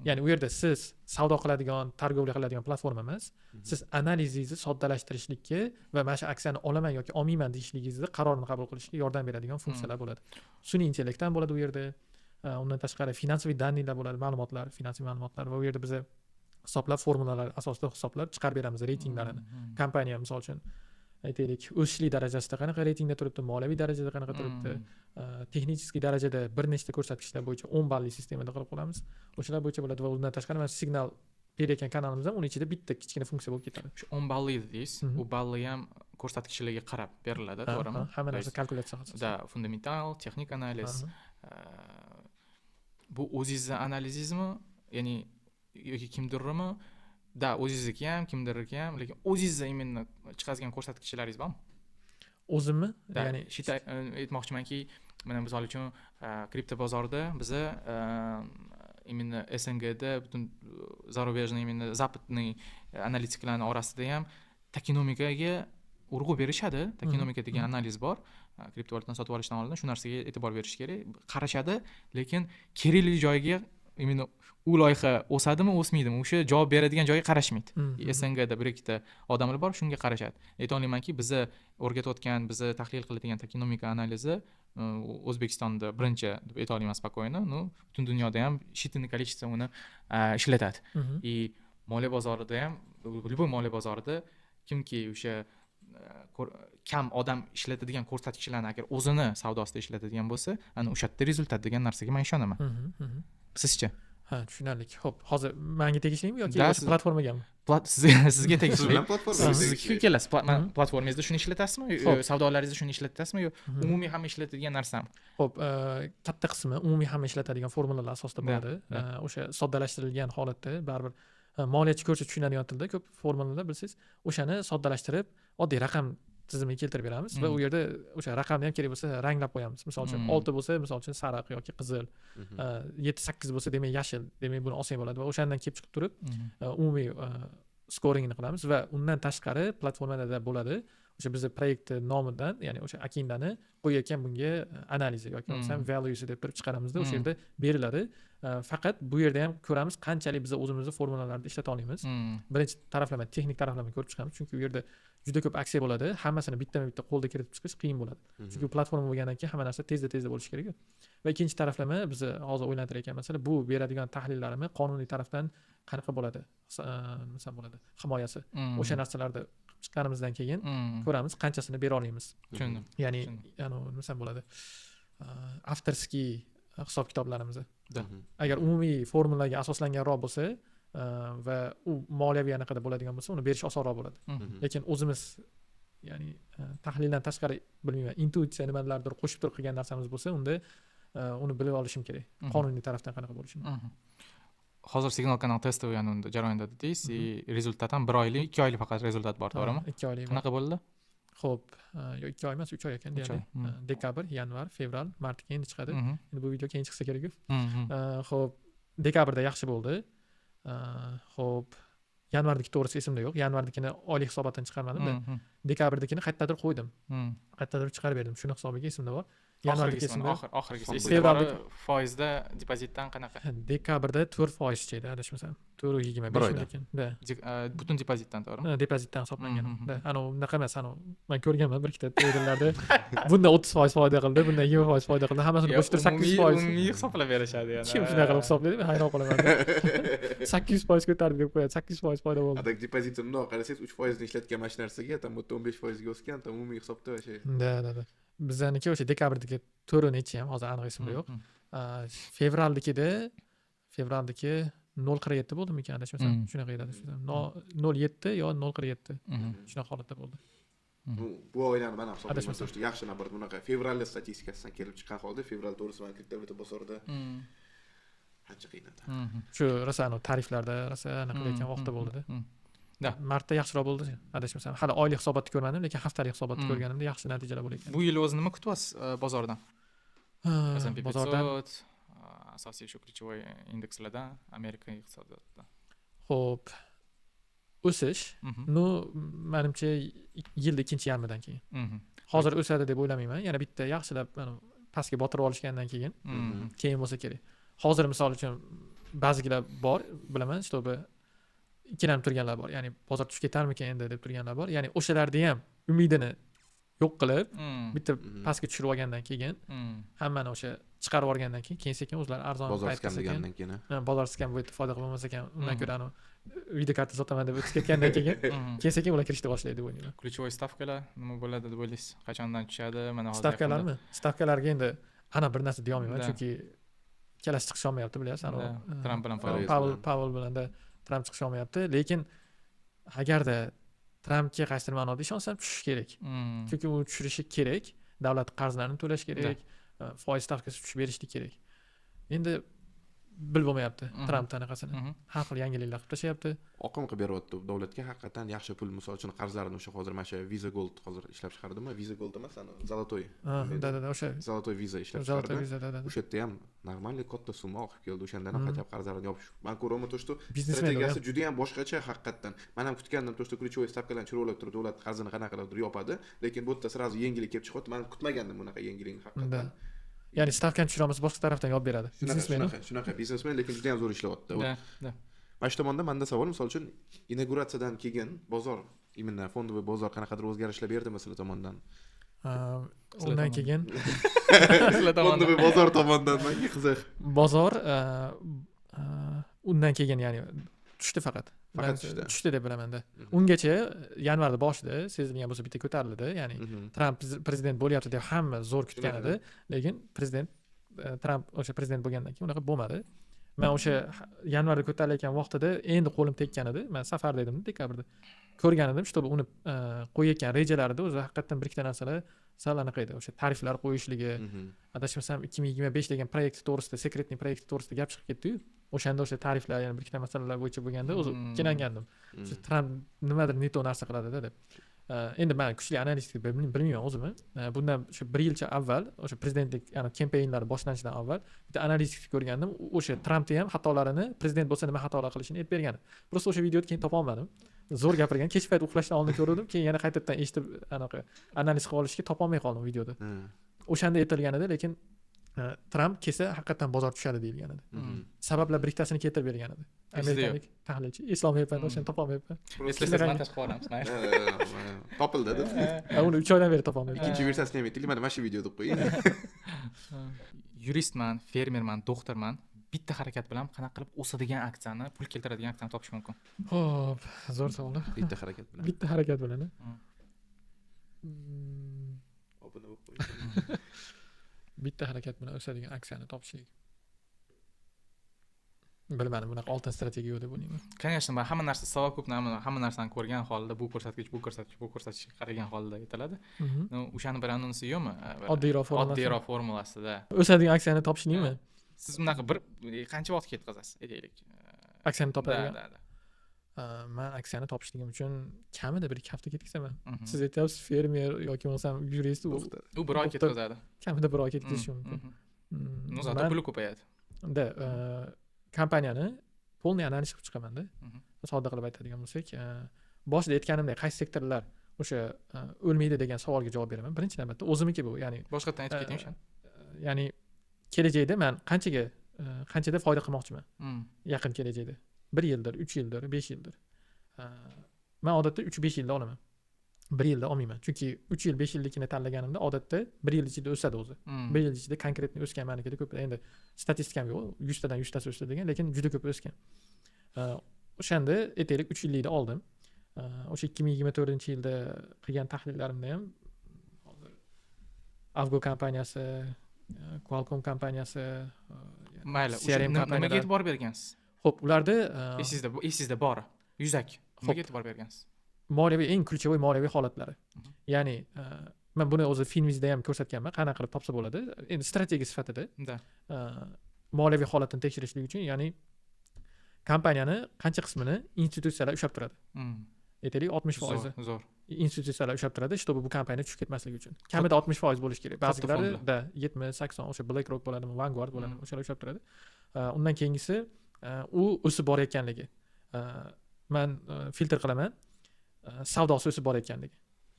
Ya'ni u yerda siz savdo qiladigan, targovlik qiladigan platforma emas, siz analizingizni soddalashtirishlikka va mana shu aksiyani olaman yoki olmayman deyishligingizni qarorni qabul qilishga yordam beradigan funksiyalar bo'ladi. Sun'iy intellekt ham bo'ladi u yerda. Undan tashqari finansiy daniylar bo'ladi, ma'lumotlar, finansiy ma'lumotlar va u yerda biz hisoblar, formulalar asosida hisoblar chiqarib beramiz, reytinglarini. Kompaniya misol uchun aytaylik, o'sishlik darajasida qanaqa reytingda turibdi, moliyaviy darajada qanaqa turibdi, texnik darajada bir nechta ko'rsatkichlar bo'yicha 10 balli sistemada qilib qo'yamiz. O'shalar bo'yicha bo'ladi va undan tashqari mana signal berayotgan kanalimiz ham uning ichida bitta kichkina funksiya bo'lib ketadi. Shu 10 balli dedingiz, u balli ham ko'rsatkichlarga qarab beriladi, to'g'rimi? Hamma narsa kalkulyatsiya qilasiz. Da, fundamental, texnik analiz. Bu o'zingizni analizingizmi, ya'ni yoki kimdirmi? Da, o'zingizniki ham, kimdirniki ham, lekin o'zingizda imенно chiqazgan ko'rsatkichlaringiz bormi? O'zimmi? Ya'ni shita aytmoqchimanki, mana misol uchun kripto bozorida biza именно SNGda butun зарубежный, именно западный analitiklarning orasida ham tokenomikaga urg'u berishadi. Tokenomika degan analiz bor. Kriptovalutani sotib olishdan oldin shu narsaga e'tibor berish kerak. Qarashadi, lekin kerakli joyga именно u loyiha o'sadimi, o'smaydimi, o'sha javob beradigan joyga qarashmaydi. SNGda bir ikkita odamlar bor, shunga qarashadi. Aytolmaymanki, bizni o'rgatayotgan, bizni tahlil qiladigan tokenomika analizi O'zbekistonda birinchi deb ayta olmayman spokойно, no, butun dunyoda ham считанное количество uni ishlatadi. И moliya bozorida ham, любой moliya bozorida kimki o'sha kam odam ishlatadigan ko'rsatkichlarni agar o'zini savdosida ishlatadigan bo'lsa, ana o'sha yerda rezultat degan narsaga men ishonaman. Sizcha? Ha, tushunarli. Xo'p, hozir menga tegishlimi yoki o'sha platformagami? Sizga tegishli. Sizga kelasiz. Platformangizda shuni ishlatasizmi? Savdolaringizda shuni ishlatasizmi yo umumiy hamma ishlatadigan narsami? Xo'p, katta qismi umumiy hamma ishlatadigan formulalar asosida bo'ladi. O'sha soddalashtirilgan holatda baribir moliyachi ko'rsa tushunadigan tilda ko'p formulalar bilsangiz, o'shani soddalashtirib oddiy raqam tizimiga keltirib beramiz va u yerda o'sha raqamni ham kerak bo'lsa ranglab qo'yamiz. Misol uchun 6 bo'lsa, misol uchun sariq yoki qizil, 7-8 bo'lsa demak yashil, demak buni olsang bo'ladi va o'shandan kelib chiqib turib umumiy scoringni qilamiz va undan tashqari platformada bo'ladi o'sha bizni proyekt nomidan, ya'ni o'sha Akindani qo'yayotgan bunga analizi yoki bo'lmasam values deb turib chiqaramizda o'sha yerda beriladi. Faqat bu yerda ham ko'ramiz qanchalik biz o'zimizni formulalarni ishlata olamiz. Birinchi taraflama, texnik taraflama ko'rib chiqamiz, chunki u yerda juda ko'p aksiya bo'ladi. Hammasini bitta qo'lda kiritib chiqish qiyin bo'ladi. Chunki platforma bo'lgandan keyin hamma narsa tezda bo'lishi kerak. Va ikkinchi taraflama bizni hozir o'ylantirayotgan masala bu beradigan tahlillarimiz qonuniy tarafdan qanaqa bo'ladi, nima bo'ladi, himoyasi. O'sha narsalarni chiqqanimizdan keyin ko'ramiz qanchasini bera olamiz. Tushundim. Ya'ni nima bo'ladi? Avtorskiy hisob kitoblarimiz. Agar umumiy formulaga asoslanganroq bo'lsa va u moliyaviy anaqada bo'ladigan bo'lsa, uni berish osonroq bo'ladi. Lekin o'zimiz ya'ni tahlildan tashqari bilmayman, intuitsiya nimalardir qo'shib turib qilgan narsamiz bo'lsa, unda uni bilib olishim kerak. Qonuniy tarafdan qanaqa bo'lishini. Hozir Signal kanal testovi unda jarayonda dedingiz, rezultat ham 1 oylik, 2 oylik faqat rezultat bor, to'g'rimi? 2 oylik. Qanaqa bo'ldi? Xo'p, 2 oy emas, 3 oy ekan deyarli. Dekabr, yanvar, fevral, martga endi chiqadi. Endi bu video keyin chiqsa kerak-ku. Xo'p, dekabrda yaxshi bo'ldi. Xo'p, yanvardagi to'g'risi esimda yo'q. Yanvardagini oylik hisobotdan chiqarmadim-da. Dekabrdagini qayerdadir qo'ydim. Qayerdadir chiqarib berdim. Shuni hisobiga esimda bor. Yanvardagi esimda. Oxirgisi. Fevralda foizda depozitdan qanaqa? Dekabrda 4% cheydi, adashmasam. 4.25 lekin. Da. Butun depozitdan, to'g'rimi? Depozitdan hisoblangan. Da, unaqa emas, men ko'rganman bir ikkita traderlarda bunda 30% foyda qildi, bunda 20% foyda qildi, hammasini qo'shtirib 8%. Umumiy hisoblab berishadi yana. Kim shunaqa qilib hisoblaydi? Men hayron qolaman. 8% ko'tardi deb qo'yadi, 8% foyda bo'ldi. Adak depozitni bundoq qarasangiz 3% ni ishlatgan mana shu narsaga tam 15% ga o'sgan, tam umumiy hisobda o'sha. Da. Bizniki o'sha dekabrdagi 4 necha ham hozir aniq esimda yo'q. Fevraldagi 0.47 bo'ldimi ekan, adashmasam. Shunaqa edi, adashmasam. 0.7 yo 0.47. Shunaqa holatda bo'ldi. Bu oylarni mana hisoblayman. Yaxshi nabir bunaqa fevral statistikasidan kelib chiqqan holda fevral to'g'risi mana kriptovalyuta bozorida qancha qiynadi. Shu rosa tariflarda rosa anaqa qilayotgan vaqtda bo'ldi-da. Martda yaxshiroq bo'ldi, adashmasam. Hali oylik hisobotni ko'rmadim, lekin haftalik hisobotni ko'rganimda yaxshi natijalar bo'layotgan. Bu yil o'zi nima kutyapsiz bozordan? S&P 500, asosiy shu ключевой indekslardan, Amerika iqtisodiyotidan. Xo'p, o'sish, menimcha yilning ikkinchi yarmidan keyin. Hozir o'sadi deb o'ylamayman. Yana bitta yaxshilab pastga botirib olishgandan keyin bo'lsa kerak. Hozir misol uchun ba'zilar bor, bilaman, чтобы ikkilanib turganlar bor. Ya'ni bozor tushib ketarmikan endi deb turganlar bor. Ya'ni o'shalarni ham umidini yo'q qilib, bitta pastga tushirib olgandan keyin, hammani o'sha chiqarib olgandan keyin sekin o'zlari arzon paytga degandan keyin, bozor skam bo'lib foyda qilmas ekan, undan ko'ra video karta sotaman deb o'tib ketgandan keyin sekin ular kirishni boshlaydi deb o'ylayman. Ключевой stavkalar nima bo'ladi deb o'ylaysiz? Qachondan tushadi? Mana hozir stavkalarmi? Stavkalarga endi ana bir narsa deya olmayman, chunki ikkalasi chiqish olmayapti, bilyapsiz, Tramp bilan Pavel bilan Tramp chiqish olmayapti, lekin agarda Trampga qaysidir ma'noda ishonsam tushish kerak. Chunki u tushirishi kerak, davlat qarzlarini to'lash kerak, foiz stavkasi tushib berishi kerak. Endi bilib bo'lmayapti Trampdan qanaqasini. Har xil yangiliklar qilib tashyapti. Oqim qilib beryapti davlatga, haqiqatan yaxshi pul, misol uchun qarzlarini o'sha hozir mana shu Visa Gold hozir ishlab chiqardimi? Visa Gold emas, Zolotoy. Da, o'sha Zolotoy Visa ishlab chiqardi. O'sha yerda ham normalniy katta summa oqib keldi. O'shandan ham qaytib qarzlarini yopish. Men ko'raman to'shto strategiyasi juda ham boshqacha haqiqatan. Men ham kutgandim to'shto ключевой stavkalarni chiroqlab turib davlat qarzini qanaqadir yopadi, lekin bu yerda sразу yengillik kelib chiqyapti. Men kutmagandim bunaqa yengillikni haqiqatan. Ya'ni stavkani tushiramiz, boshqa tarafdan yopib beradi. Shunaqa biznesmen, lekin juda ham zo'r ishlayapti. Mana shu tomonda menda savol, misol uchun inauguratsiyadan keyin bozor, imенно fondoviy bozor qanaqadir o'zgarishlar berdimi sizlar tomondan? Undan keyin fondoviy bozor tomonidan menga qiziq. Bozor undan keyin ya'ni tushdi faqat tushdi deb bilaman-da. Ungacha yanvarda boshida sezilgan bo'lsa bitta ko'tarildi, ya'ni Tramp prezident bo'lyapti deb hamma zo'r kutgan edi, lekin Tramp o'sha prezident bo'lgandan keyin unaqa bo'lmadi. Men o'sha yanvarda ko'tarilayotgan vaqtida endi qo'lim tekkan edi. Men safarda edim dekabrda. Ko'rgan edim, чтобы uni qo'yayotgan rejalarida o'zi haqiqatan bir ikkita narsalar sal anaqa edi. O'sha tariflar qo'yishligi, adashmasam 2025 degan proyekt to'g'risida, sekretniy proyekt to'g'risida gap chiqib ketdi-yu. O'shanda o'sha tariflar, ya'ni bir ikkita masalalar bo'yicha bo'lganda o'zi ikkilangandim. O'sha Tramp nimadir neto narsa qiladida deb. endi men kuchli analitik bilmayman o'zim. Bundan o'sha 1 yilcha avval o'sha prezidentlik ya'ni kampaniyalari boshlanishidan avval bitta analitikni ko'rgandim. O'sha Trampni ham xatolarini prezident bo'lsa nima xatolar qilishini aytib bergan. Просто o'sha videoni keyin topa olmadim. Zo'r gapirgan. Kech payt uxlashdan oldin ko'rdim, keyin yana qaytadan eshitib anaqa analiz qilib olishga topa olmay qoldim videoda. O'shanda aytilgan edi, lekin Tramp kelsa haqiqatan bozor tushadi deyilgan edi. Sabablar bir ikkitasini keltirib bergan edi. Amerikalik tahlilchi eslolmayapman, o'shani topa olmayapman. Eslasangiz montaj qilib olamiz. Topildi deb. Uni 3 oydan beri topa olmayapman. Ikkinchi versiyasini ham aytaylik, mana mana shu video deb qo'ying. Yuristman, fermerman, doktorman. Bitta harakat bilan qanaqa qilib o'sadigan aksiyani, pul keltiradigan aksiyani topish mumkin? Xo'p, zo'r savol. Bitta harakat bilan. Bitta harakat bilan. Obuna bo'lib qo'ying. Bitta harakat bilan o'sadigan aksiyani topishlik. Bilmadim, bunaqa oltin strategiya yo'q deb o'ylayman. Конечно, hamma narsa savokub, hamma narsani ko'rgan holda bu ko'rsatkichga qaragan holda aytiladi. O'shani bir anonsi yo'qmi? Oddiyroq formulasida. O'sadigan aksiyani topishlikmi? Siz bunaqa bir qancha vaqt ketkazasiz, aytaylik. Aksiyani topadigan. Men aksiyani topishligim uchun kamida 1-2 hafta ketkazaman. Siz aytyapsiz fermer yoki bo'lsam yurist u 1 oy ketkazadi. Kamida 1 oy ketkazishi mumkin. Zato puli ko'payadi. Kompaniyani polniy analiz qilib chiqaman-da. Sodda qilib aytadigan bo'lsak, boshida aytganimdek qaysi sektorlar o'sha o'lmaydi degan savolga javob beraman. Birinchi navbatda o'zimniki bu, ya'ni boshqatdan aytib keting o'sha. Ya'ni kelajakda men qanchada foyda qilmoqchiman. Yaqin kelajakda 1 yildir, 3 yildir, 5 yildir. Men odatda 3-5 yilda olaman. 1 yilda olmayman. Chunki 3 yil, 5 yillikini tanlaganimda odatda 1 yil ichida o'sadi o'zi. 1 yil ichida konkretni o'sgan ma'nikida ko'p. Endi statistikam yo'q, 100 tadan 100 tasi o'sdi degan, lekin juda ko'p o'sgan. O'shanda aytaylik 3 yillikda oldim. O'sha 2024-yilda qilgan tahlillarimda ham Avgo kompaniyasi, Qualcomm kompaniyasi, mayli, nimaga e'tibor bergansiz? Xo'p, ularda esingizda bor. Yuzak. Nimaga e'tibor bergansiz? Moliyaviy eng kulchaviy moliyaviy holatlari. Ya'ni men buni o'zi filmimizda ham ko'rsatganman, qanaqa qilib topsa bo'ladi. Endi strategiya sifatida moliyaviy holatini tekshirishlik uchun, ya'ni kompaniyani qancha qismini institutsiyalar ushlab turadi. Aytaylik 60%. Zo'r. Institutsiyalar ushlab turadi, чтобы bu kompaniya tushib ketmasligi uchun. Kamida 60% bo'lishi kerak. Ba'zilarida 70-80, o'sha BlackRock bo'ladimi, Vanguard bo'ladimi, o'shalar ushlab turadi. Undan keyingisi u o'sib borayotganligi. Men filtr qilaman. Savdosi o'sib borayotganligi.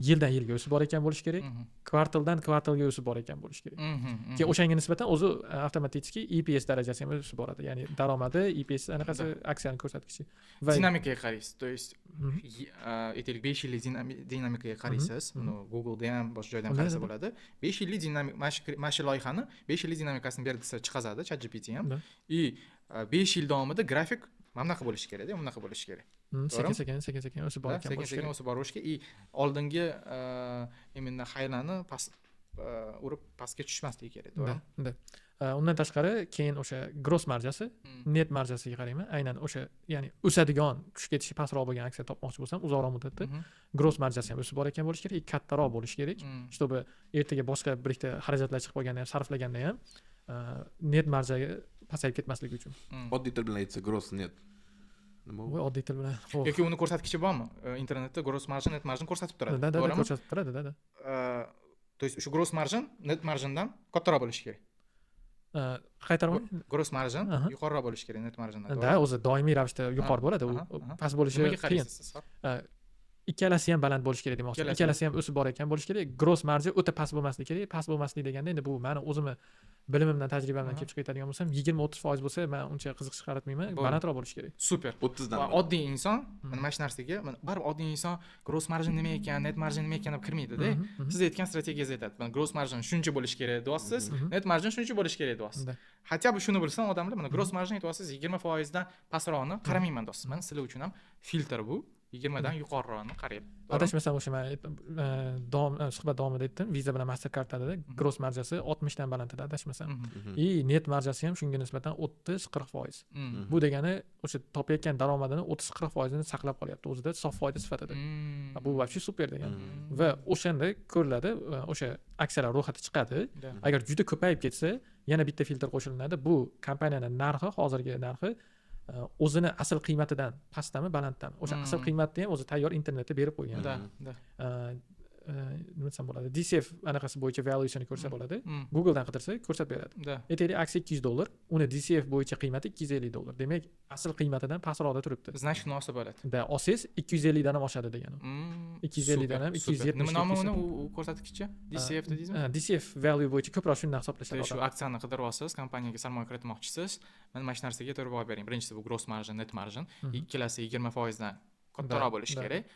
Yildan yilga o'sib borayotgan bo'lishi kerak. Kvartaldan kvartalga o'sib borayotgan bo'lishi kerak. Keyin o'shanga nisbatan o'zi avtomatik EPS darajasi ham o'sib boradi. Ya'ni daromadi, EPS anaqasi aksiyani ko'rsatkichi. Va dinamikaga qaraysiz. То есть aytaylik 5 yillik dinamikaga qaraysiz. Uni Google'da ham boshqa joyda ham qarasa bo'ladi. 5 yillik dinamika mana shu loyihani 5 yillik dinamikasini bergisi chiqazadi ChatGPT ham. И 5 yil davomida grafik mana bunaqa bo'lishi kerak-da, bunaqa bo'lishi kerak. Sekin-sekin o'sib borayotgan bo'lishi kerak. Sekin-sekin o'sib borishi и oldingi именно haylani urib pastga tushmasligi kerak, to'g'rimi? Undan tashqari keyin o'sha gross marjasi, net marjasiga qarayman. Aynan o'sha, ya'ni o'sadigan, tushib ketishi pastroq bo'lgan aksiya topmoqchi bo'lsam, uzoqroq muddatda gross marjasi ham o'sib borayotgan bo'lishi kerak, kattaroq bo'lishi kerak. Чтобы ertaga boshqa bir ikkita xarajatlar chiqib qolganda ham, sarflaganda ham net marjaga pasayib ketmasligi uchun. Oddiy til bilan aytsa gross net. Voy, oddiy til bilan. Yoki uni ko'rsatkichi bormi? Internetda gross margin, net margin ko'rsatib turadi. To'g'rimi? Ko'rsatib turadi, То есть o'sha gross margin net margindan kattaroq bo'lishi kerak. Qaytaraman. Gross margin yuqoriroq bo'lishi kerak net margindan. O'zi doimiy ravishda yuqori bo'ladi, u past bo'lishi qiyin. Ikkalasi ham baland bo'lishi kerak demoqchiman. Ikkalasi ham o'sib borayotgan bo'lishi kerak. Gross margin o'ta past bo'lmasligi kerak. Past bo'lmasligi deganda endi bu meni o'zimni bilimimdan, tajribamdan kelib chiqib aytadigan bo'lsam, 20-30% bo'lsa, men uncha qiziqish qaratmayman. Balandroq bo'lishi kerak. Super. 30 dan. Oddiy inson mana shu narsaga, baribir oddiy inson gross margin nima ekan, net margin nima ekan deb kirmaydi-da. Siz aytgan strategiyangizni aytadi. Men gross margin shuncha bo'lishi kerak deyapsiz, net margin shuncha bo'lishi kerak deyapsiz. Hatto bu shuni bilsin odamlar, mana gross margin aytyapsiz 20% dan pastroqni qaramayman deyapsiz. Men sizlar uchun ham filtr bu. 20 dan yuqoriroqni qarayib. Adashmasam o'sha men suhbat davomida aytdim, Visa bilan Mastercard'da gross marjasi 60 dan baland edi, adashmasam. Net marjasi ham shunga nisbatan 30-40%. Bu degani o'sha topayotgan daromadini 30-40%ni saqlab qolyapti o'zida sof foyda sifatida. Bu вообще super degani. Va o'shanda ko'riladi, o'sha aksiyalar ro'yxati chiqadi. Agar juda ko'payib ketsa, yana bitta filtr qo'shilinadi. Bu kompaniyaning narxi, hozirgi narxi o'zini asl qiymatidan pastdami balanddami o'sha asl qiymatni ham o'zi tayyor internetda berib qo'ygan da nima desam bo'ladi DCF anaqasi bo'yicha valuationni ko'rsa bo'ladi Googledan qidirsa ko'rsatib beradi da aytaylik aksiya $200 uni DCF bo'yicha qiymati $250 demak asl qiymatidan pastroqda turibdi значит munosib bo'ladi da olsangiz 250 dan ham oshadi degani 250 dan ham 270 nima nomi uni u ko'rsatkichi DCF dedingizmi DCF value bo'yicha ko'proq shundan hisoblashadi shu aksiyani qidirib olsangiz kompaniyaga sarmoya kiritmoqchisiz mana shu narsaga to'g'ri javob bering birinchisi bu gross margin net margin ikkalasi 20% dan kattaroq bo'lishi kerak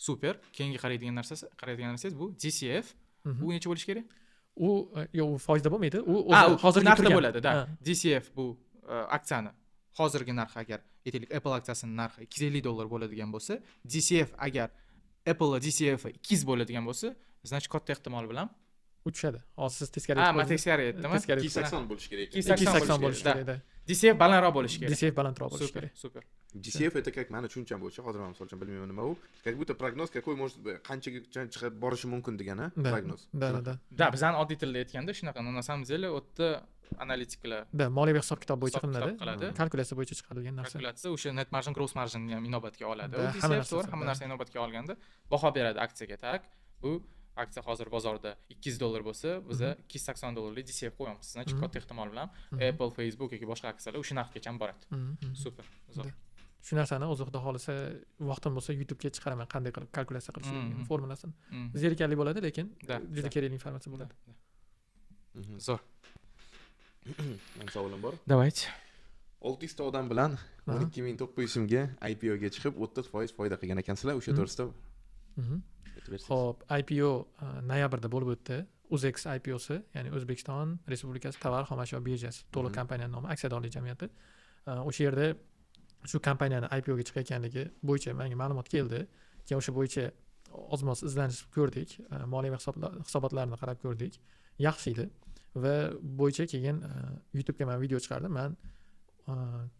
super keyingi qaraydigan narsangiz bu DCF u necha bo'lishi kerak u yo'q u foizda bo'lmaydi u hozirgi narxda bo'ladi da DCF bu aksiyani hozirgi narxi agar aytaylik Apple aksiyasining narxi $250 bo'ladigan bo'lsa DCF agar Apple DCF 200 bo'ladigan bo'lsa значит katta ehtimol bilan u tushadi hozir siz teskari men teskari aytdim 280 bo'lishi kerak 280 bo'lishi kerak DCF balandroq bo'lishi kerak DCF balandroq bo'lishi kerak super DCF это как mani tushuncham bo'yicha hozir men misolcha bilmayman nima u как будто прогноз какой может qanchaga chiqib borishi mumkin degan prognoz da bizani oddiy tilda aytganda shunaqa на самом деле u yerda analitiklar da moliyaviy hisob kitob bo'yicha qilinadi kalkulyatsiya bo'yicha chiqarilgan narsa kalkulyatsiya o'sha net margin gross marginni ham inobatga oladi hamma narsa inobatga olganda baho beradi aksiyaga tak bu aksiya hozir bozorda $200 bo'lsa biza $280 DCF qo'yamiz значит katta ehtimol bilan Apple Facebook yoki boshqa aksiyalar o'sha narxgacha boradi super shu narsani o'zi xudo xohlasa vaqtim bo'lsa YouTube'ga chiqaraman qanday qilib kalkulyatsiya qilishni formulasini zerikarli bo'ladi lekin juda kerakli informatsiya bo'ladi zo'r men savolim bor давайте 600 ta odam bilan 12900 so'mga IPO ga chiqib 30% foyda qilgan ekansizlar o'sha to'g'risida Xo'p, IPO noyabrda bo'lib o'tdi. UZEX IPOsi, ya'ni O'zbekiston Respublikasi tovar xomashyo birjasi, to'liq kompaniyaning nomi, aksiyadorlik jamiyati. O'sha yerda shu kompaniyani IPO ga chiqayotganligi bo'yicha menga ma'lumot keldi. Keyin o'sha bo'yicha ozmoz izlanish ko'rdik, moliyaviy hisobotlarni qarab ko'rdik. Yaxshi edi va bo'yicha keyin YouTube'ga men video chiqardim. Men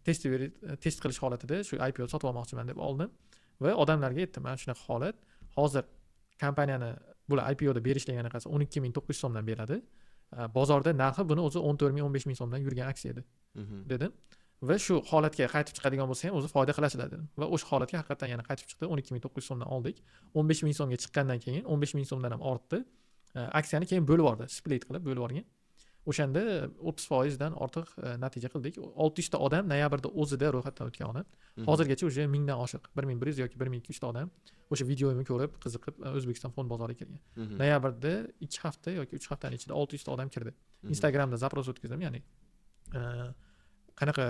test qilish holatida shu IPO sotib olmoqchiman deb oldim va odamlarga aytdim, mana shunaqa holat. Hozir kompaniyani bular IPOda berishlik anaqasi 12900 so'mdan beradi. Bozorda narxi buni o'zi 14000-15000 so'mdan yurgan aksiya edi. Dedim. Va shu holatga qaytib chiqadigan bo'lsa ham o'zi foyda qilasizlar dedim. Va o'sha holatga haqiqatan yana qaytib chiqdi. 12900 so'mdan oldik. 15000 so'mga chiqqandan keyin 15000 so'mdan ham ortdi. Aksiyani keyin bo'lib yubordi, split qilib bo'lib yuborgan. O'shanda 30% dan ortiq natija qildik. 600 ta odam noyabrda o'zida ro'yxatdan o'tgan odam. Hozirgacha o'sha 1000 dan oshiq, 1100 yoki 1200 ta odam o'sha videomni ko'rib, qiziqib O'zbekiston fond bozoriga kirgan. Noyabrda 2 hafta yoki 3 haftaning ichida 600 ta odam kirdi. Instagramda zaпрос o'tkazdim, ya'ni qanaqa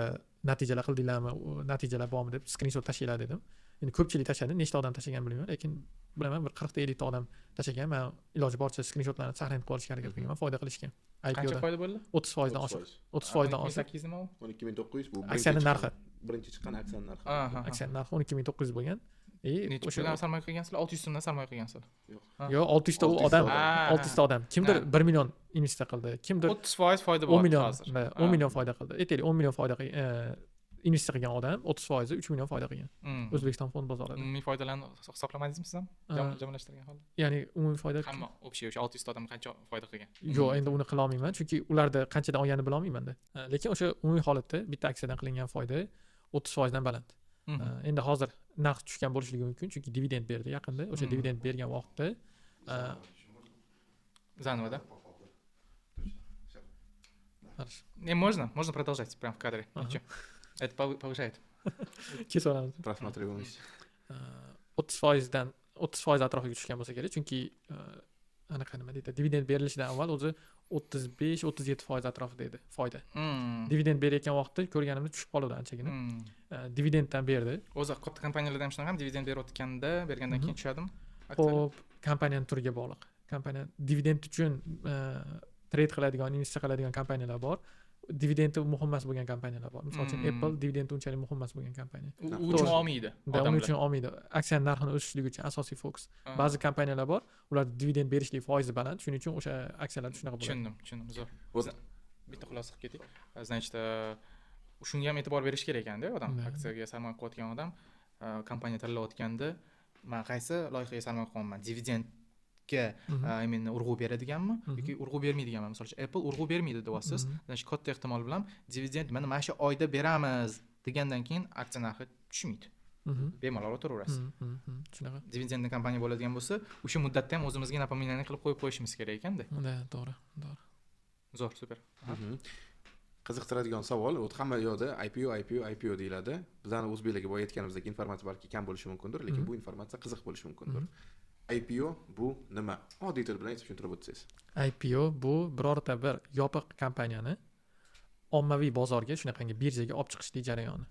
natijalar qildinglarmi, natijalar bormi deb screenshot tashinglar dedim. Endi ko'pchilik tashladi, nechta odam tashlagan bilmayman, lekin bilaman bir 40 ta 50 ta odam tashlagan. Men iloji boricha screenshotlarni saqlanib qolishga harakat qilganman, foyda qilishgan. Qancha foyda bo'ldi? 30% dan oshiq. 30% dan oshiq. 8 nima u? 12900 bu aksiyaning narxi. Birinchi chiqqan aksiyaning narxi. Aksiyaning narxi 12900 bo'lgan. O'sha sarmoya qilgansizlar, 600 so'mdan sarmoya qilgansizlar. Yo'q, 600 ta odam, 600 ta odam. Kimdir 1 million investitsiya qildi, kimdir 30% foyda bo'ldi hozir. 10 million foyda qildi. Aytaylik 10 million foyda investitsiya qilgan odam 30% 3 million foyda qilgan. O'zbekiston fond bozorida. Umumiy foydalarni hisoblamadingizmi siz ham? Jamlashtirgan holda. Ya'ni umumiy foyda hamma общий o'sha 600 ta odam qancha foyda qilgan? Yo'q, endi uni qila olmayman, chunki ularda qanchadan olganini bila olmayman-da. Lekin o'sha umumiy holatda bitta aksiyadan qilingan foyda 30% dan baland. Endi hozir narx tushgan bo'lishligi mumkin, chunki dividend berdi yaqinda. O'sha dividend bergan vaqtda заново, да? Хорошо. Не можно продолжать прямо в кадре. Ничего. Это повышает. Kesaveramiz. Просматриваемость. 30% dan 30% atrofiga tushgan bo'lsa kerak, chunki anaqa nima deydi, dividend berilishidan avval o'zi 35-37% atrofida edi foyda. Dividend berayotgan vaqtda ko'rganimda tushib qoldi anchagina. Dividenddan berdi. O'zi katta kompaniyalarda ham shunaqa, dividend berayotganda, bergandan keyin tushadimi? Xo'p, kompaniyaning turiga bog'liq. Kompaniya dividend uchun trade qiladigan, investitsiya qiladigan kompaniyalar bor. Dividendi muhim emas bo'lgan kompaniyalar bor. Misol uchun Apple dividendi unchalik muhim emas bo'lgan kompaniya. U uchun olmaydi. Uning uchun olmaydi. Aksiyaning narxini o'sishligi uchun asosiy fokus. Ba'zi kompaniyalar bor, ular dividend berishlik foizi baland, shuning uchun o'sha aksiyalar shunaqa bo'ladi. Tushundim. Zo'r. Bitta xulosa qilib keting. Значит, shunga ham e'tibor berish kerak ekanda, odam aksiyaga sarmoya qo'yayotgan odam kompaniya tanlayotganda, men qaysi loyihaga sarmoya qo'yaman? Dividendga именно urg'u beradiganmi yoki urg'u bermaydiganmi? Masalan, Apple urg'u bermaydi deyapsiz. Значит, katta ehtimol bilan dividend mana shu oyda beramiz degandan keyin aksiya narxi tushmaydi. Bemalol o'tiraverasiz. Shunaqa. Dividendli kompaniya bo'ladigan bo'lsa, o'sha muddatda ham o'zimizga napominание qilib qo'yib qo'yishimiz kerak ekanda. To'g'ri. Zo'r, super. Qiziqtiradigan savol, hamma yoqda IPO deyiladi. Bizlarni o'zbeklarga boya aytganimizdek informatsiya balki kam bo'lishi mumkindir, lekin bu informatsiya qiziq bo'lishi mumkindir. IPO bu nima? Oddiy til bilan aytib tushuntirib o'tsangiz. IPO bu birorta bir yopiq kompaniyani ommaviy bozorga, shunaqangi birjaga olib chiqishlik jarayoni.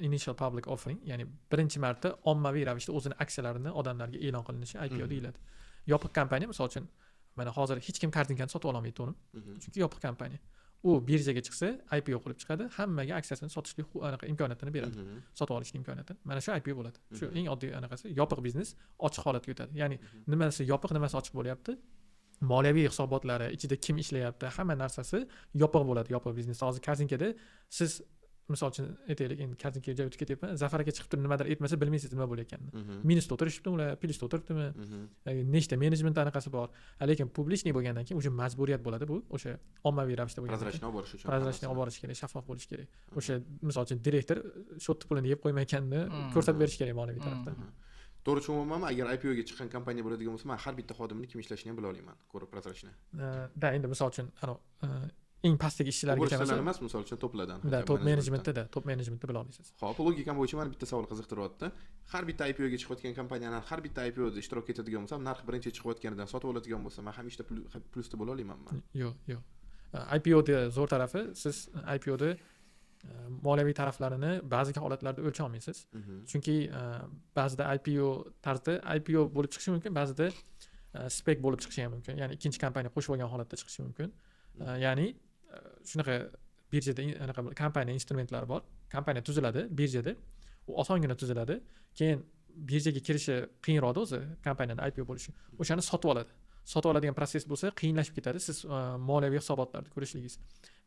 Initial public offering, ya'ni birinchi marta ommaviy ravishda o'zini aksiyalarini odamlarga e'lon qilinishi IPO deyiladi. Yopiq kompaniya, misol uchun, mana hozir hech kim kartinkani sotib olmaydi to'g'rimi? Chunki yopiq kompaniya. U birjaga chiqsa, IPO qilib chiqadi, hammaga aksiyasini sotishlik imkoniyatini beradi. Sotib olishning imkoniyatini. Mana shu IPO bo'ladi. Shu eng oddiy anaqasi, yopiq biznes ochiq holatga o'tadi. Ya'ni nimasi yopiq, nimasi ochiq bo'lyapti? Moliyaviy hisobotlari, ichida kim ishlayapti, hamma narsasi yopiq bo'ladi, yopiq biznes. Hozir kartinkada siz misol uchun aytaylik, endi kartinkaga joy o'tib ketyapman, Zafar aka chiqib turib nimadir aytmasa bilmaysiz nima bo'layotganini. Minusda o'tirishibdimi ular, plyusda o'tiribdimi, nechta menejment anaqasi bor. Lekin publichniy bo'lgandan keyin o'sha majburiyat bo'ladi, bu o'sha ommaviy ravishda bo'lgan. Prozrachniy olib borish uchun. Prozrachniy olib borish kerak, shaffof bo'lish kerak. O'sha misol uchun direktor shotni pulini yeb qo'ymayotganini ko'rsatib berish kerak moliyaviy tarafdan. To'g'ri tushunmayapmanmi? Agar IPOga chiqqan kompaniya bo'ladigan bo'lsa, men har bitta xodimni kim ishlashini ham bila olaman, ko'rib prozrachniy. Endi misol uchun eng pastdagi ishchilarga kelsa emas, misol uchun toplardan. Top menejmentda bila olasiz. Xo'p, logikam bo'yicha meni bitta savol qiziqtiryapti. Har bitta IPOga chiqayotgan kompaniyalar har bitta IPOda ishtirok etadigan bo'lsam, narxi birinchi chiqayotganidan sotib oladigan bo'lsam, men ham ishda plusda bo'la olamanmi? Yo'q. IPOda zo'r tarafi, siz IPOda moliyaviy taraflarini ba'zi holatlarda o'lcha olmaysiz. Chunki ba'zida IPO tarzda IPO bo'lib chiqishi mumkin, ba'zida SPAC bo'lib chiqishi ham mumkin. Ya'ni ikkinchi kompaniya qo'shib olgan holatda chiqishi mumkin. Ya'ni shunaqa birjada anaqa kompaniya instrumentlari bor. Kompaniya tuziladi birjada. U osongina tuziladi. Keyin birjaga kirishi qiyinroqda o'zi kompaniyaning IPO bo'lishi. O'shani sotib oladi. Sotib oladigan proses bo'lsa qiyinlashib ketadi siz moliyaviy hisobotlarni ko'rishligingiz.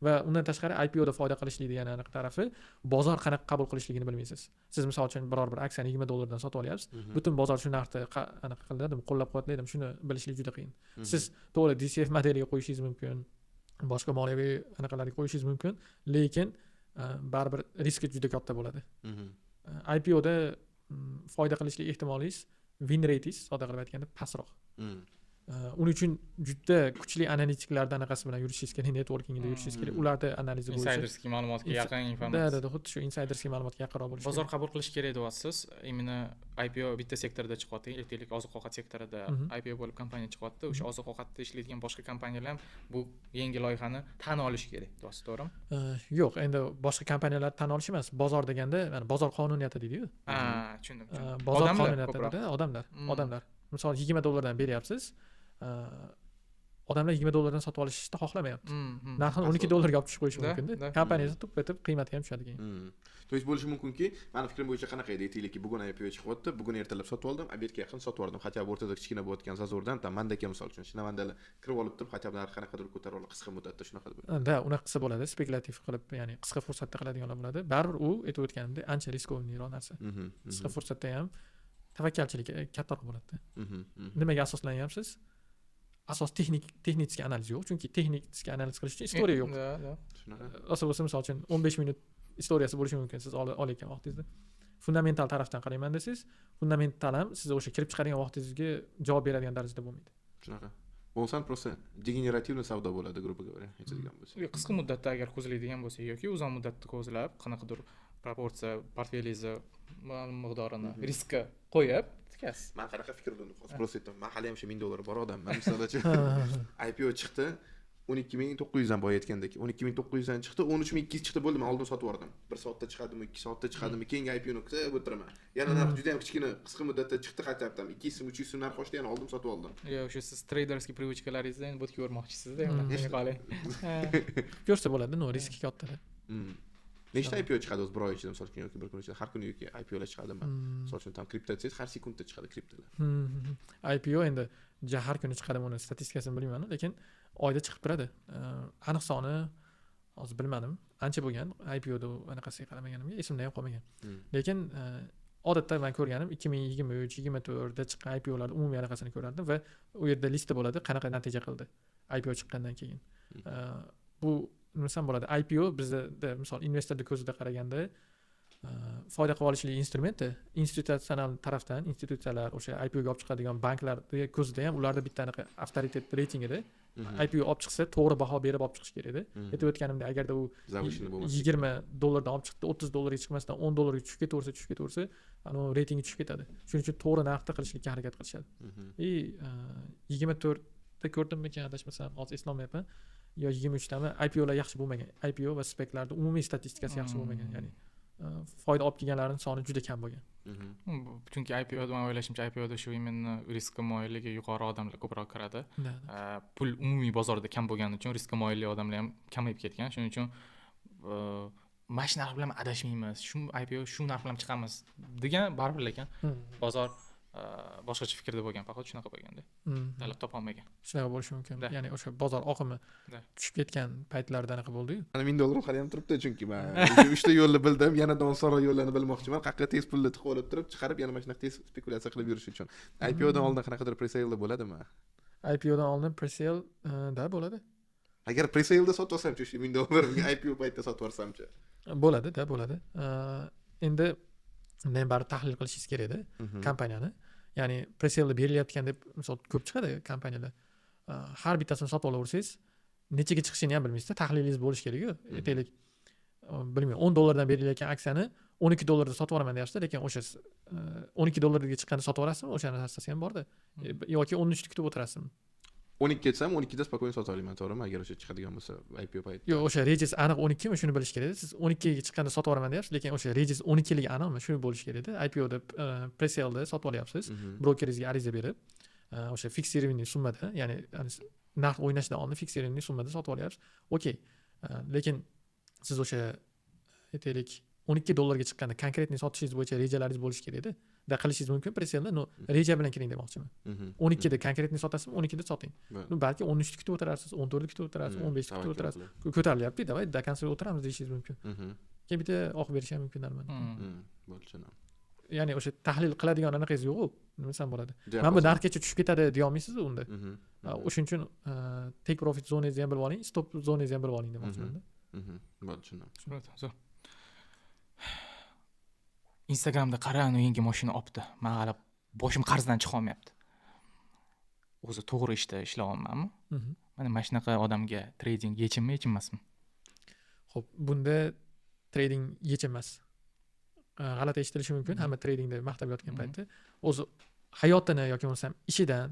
Va undan tashqari IPOda foyda qilishlik degan aniq tarafi bozor qanaqa qabul qilishligini bilmaysiz. Siz misol uchun biror bir aksiyani $20 sotib olyapsiz. Butun bozor shu narxda aniq qiladimi, qo'llab-quvvatlaydimi, shuni bilishlik juda qiyin. Siz to'g'ri DCF modeliga qo'yishingiz mumkin. Boshqa moliyaviy anaqalarga qo'yishingiz mumkin, lekin baribir riski juda katta bo'ladi. IPOda foyda qilishlik ehtimolingiz, win rateingiz sodda qilib aytganda pastroq. Uning uchun juda kuchli analitiklarda anaqasi bilan yurishingiz kerak, networkingda yurishingiz kerak. Ularda analiz bo'lishi. Insiderskiy ma'lumotga yaqin informatsiya. Da, xuddi shu insiderskiy ma'lumotga yaqinroq bo'lishi. Bozor qabul qilish kerak deyapsiz. Imенно IPO bitta sektorda chiqyapti, aytaylik oziq-ovqat sektorida IPO bo'lib kompaniya chiqyapti. O'sha oziq-ovqatda ishlaydigan boshqa kompaniyalar ham bu yangi loyihani tan olishi kerak, to'g'rimi? Yo'q, endi boshqa kompaniyalar tan olish emas, bozor deganda, mana bozor qonuniyati deydi-ku. Tushundim. Bozor qonuniyatida odamlar. Misol $20 beryapsiz. Odamlar $20 sotib olishni xohlamayapti. Narxini $12 ga olib tushib qo'yishi mumkin-da. Kompaniya sotib ketib, qiymati ham tushadi keyin. To есть bo'lishi mumkinki, meni fikrim bo'yicha qanaqa edi? Aytaylikki, bugun IPO chiqyapti, bugun ertalab sotib oldim, obedga yaqin sotib oldim. Hatto o'rtada kichkina bo'layotgan zazordan, mandaka misol uchun, shinavandalar kirib olib turib, hatto narxi qanaqadir ko'tarib olib, qisqa muddatda shunaqa bo'ladi. Da, unaqa qilsa bo'ladi, spekulativ qilib, ya'ni qisqa fursatda qiladiganlar bo'ladi. Baribir u aytib o'tganimdek ancha riskovniroq narsa. Qisqa fursatda ham tavakkalchilik kattaroq bo'ladi. Nimaga asoslanyapsiz? Asos texnik analiz yo'q, chunki texnik analiz qilish uchun istoriya yo'q. Shunaqa. Asosan misol uchun 15 minut istoriyasi bo'lishi mumkin siz olayotgan vaqtingizda. Fundamental tarafdan qarayman desangiz, fundamental ham siz o'sha kirib chiqadigan vaqtingizga javob beradigan darajada bo'lmaydi. Shunaqa. Bo'lsa просто degenerativniy savdo bo'ladi, грубо говоря, aytadigan bo'lsa. Qisqa muddatda agar ko'zlaydigan bo'lsa yoki uzoq muddatda ko'zlab, qanaqadir proporsiya portfelingizni miqdorini riskka qo'yib tikasiz. Men qanaqa fikr bildim, hozir просто aytaman. Men hali ham shu $1000 bor odamman. Misol uchun IPO chiqdi, 12900 dan boya aytgandek, 12900 dan chiqdi, 13200 chiqdi, bo'ldi, men oldin sotib yubordim. 1 soatda chiqadimi, 2 soatda chiqadimi, keyingi IPOni kutib o'tiraman. Yana narx juda ham kichkina, qisqa muddatda chiqdi, qaytardim. 200 so'm, 300 so'm narx oshdi, yana oldim, sotib oldim. O'sha siz traderskiy привычкалаringizni endi bo'tga o'rmoqchisizda, qolay. Ko'rsa bo'ladi, no riski katta. Nechta IPO chiqadi o'z bir oy ichida, misol uchun yoki bir kun ichida, har kuni yoki IPOlar chiqadimi? Misol uchun tam kripto desangiz, har sekundda chiqadi kriptolar. IPO endi har kuni chiqadimi, uni statistikasini bilmayman, lekin oyda chiqib turadi. Aniq soni hozir bilmadim. Ancha bo'lgan IPOda anaqasiga qaramaganimga esimda ham qolmagan. Lekin odatda men ko'rganim 2023-24 da chiqqan IPOlarda umumiy anaqasini ko'rardim va u yerda lista bo'ladi, qanaqa natija qildi IPO chiqqandan keyin. Bu nima desam bo'ladi, IPO bizda misol investorlar ko'zida qaraganda foyda qilib olishli instrumenti institutsional tarafdan institutsiyalar o'sha IPOga olib chiqadigan banklar ko'zida ham ularda bitta anaqa avtoritet reytingida IPO olib chiqsa to'g'ri baho berib olib chiqish kerak edi. Aytib o'tganimdek, agarda u $20 olib chiqdi, $30 chiqmasdan $10 tushib ketaversa, reytingi tushib ketadi. Shuning uchun to'g'ri narxda qilishga harakat qilishadi. 24da ko'rdimmikan, adashmasam, hozir eslolmayapman. Yo 23dami IPOlar yaxshi bo'lmagan. IPO va SPAClarda umumiy statistikasi yaxshi bo'lmagan, ya'ni foyda olib kelganlarning soni juda kam bo'lgan. Chunki IPOda men o'ylashimcha IPOda shu imенно riskka moyilligi yuqori odamlar ko'proq kiradi. Pul umumiy bozorda kam bo'lgani uchun riskka moyilli odamlar ham kamayib ketgan. Shuning uchun mana shu narx bilan adashmaymiz, shu IPO shu narx bilan chiqamiz degan baribir, lekin bozor boshqacha fikrda bo'lgan, faqat shunaqa bo'lganda. Talab topolmagan. Shunaqa bo'lishi mumkin. Ya'ni o'sha bozor oqimi tushib ketgan paytlarda anaqa bo'ldi-yu. Mana $1000 hali ham turibdi, chunki men 3 ta yo'lni bildim, yana donsoro yo'llarni bilmoqchiman. Qayerga tez pulni tiqib olib turib, chiqarib yana mana shunaqa tez spekulyatsiya qilib yurish uchun. IPOdan oldin qanaqadir pre-sale bo'ladimi? IPOdan oldin pre-sale da bo'ladi. Agar pre-sale da sotib olsam-chi, shu $1000 IPO paytida sotib olsam-chi? Bo'ladi. Endi men bari tahlil qilishingiz kerak edi kompaniyani. Ya'ni pre-sale berilyapti deb misol ko'p chiqadi kompaniyalar. Har bittasini sotib olaversangiz, nechaga chiqishini ham bilmaysiz, tahlilingiz bo'lishi kerak-ku. Aytaylik, bilmayman, $10 dan berilayotgan aksiyani $12 da sotib olaman deyapsiz, lekin o'sha $12 ga chiqqanda sotib olasizmi? O'sha narsasi ham bor-da. Yoki 13 ni kutib o'tirasizmi? 12 ketsam 12 da spokойно sota olaman, to'g'rimi? Agar o'sha chiqadigan bo'lsa IPO paytida. Yo'q, o'sha rejangiz aniq 12 mi, shuni bilish kerak. Siz 12 ga chiqqanda sotib olaman deyapsiz, lekin o'sha rejangiz 12 ligi aniqmi? Shuni bo'lish kerak edi. IPO da pre-sale da sotib olyapsiz, brokeringizga ariza berib, o'sha fiksirованный summada, ya'ni narx o'ynashdan oldin fiksirованный summada sotib olyapsiz. Okey. Lekin siz o'sha aytaylik $12 ga chiqqanda konkretniy sotishingiz bo'yicha rejalaringiz bo'lishi kerak edi. Da qilishingiz mumkin pre-sale, reja bilan kiring demoqchiman. 12 da konkretniy sotasizmi, 12 da soting. Balki 13 ni kutib o'tirasiz, 14 ni kutib o'tirasiz, 15 ni kutib o'tirasiz. Ko'tarilyapti, davay da konsolga o'tiramiz deyishingiz mumkin. Keyin bitta oq berish ham mumkin albatta. Bo'lsin. Ya'ni o'sha tahlil qiladigan anaqangiz yo'q-ku, nima desam bo'ladi. Mana bu narxgacha tushib ketadi deya olmaysiz unda. O'shuning uchun take profit zonangizni ham bilib oling, stop zonangizni ham bilib oling demoqchiman. Bo'lsin. Zo'r. Instagramda qarang, yangi mashina olibdi. Men hali boshim qarzdan chiqa olmayapti. O'zi to'g'ri ishda ishlay olmayapman. Mana shunaqa odamga trading yechimmi, yechim emasmi? Xo'p, bunda trading yechim emas. G'alati eshitilishi mumkin, hamma tradingda maqtab yotgan paytda o'zi hayotini yoki bo'lmasam ishidan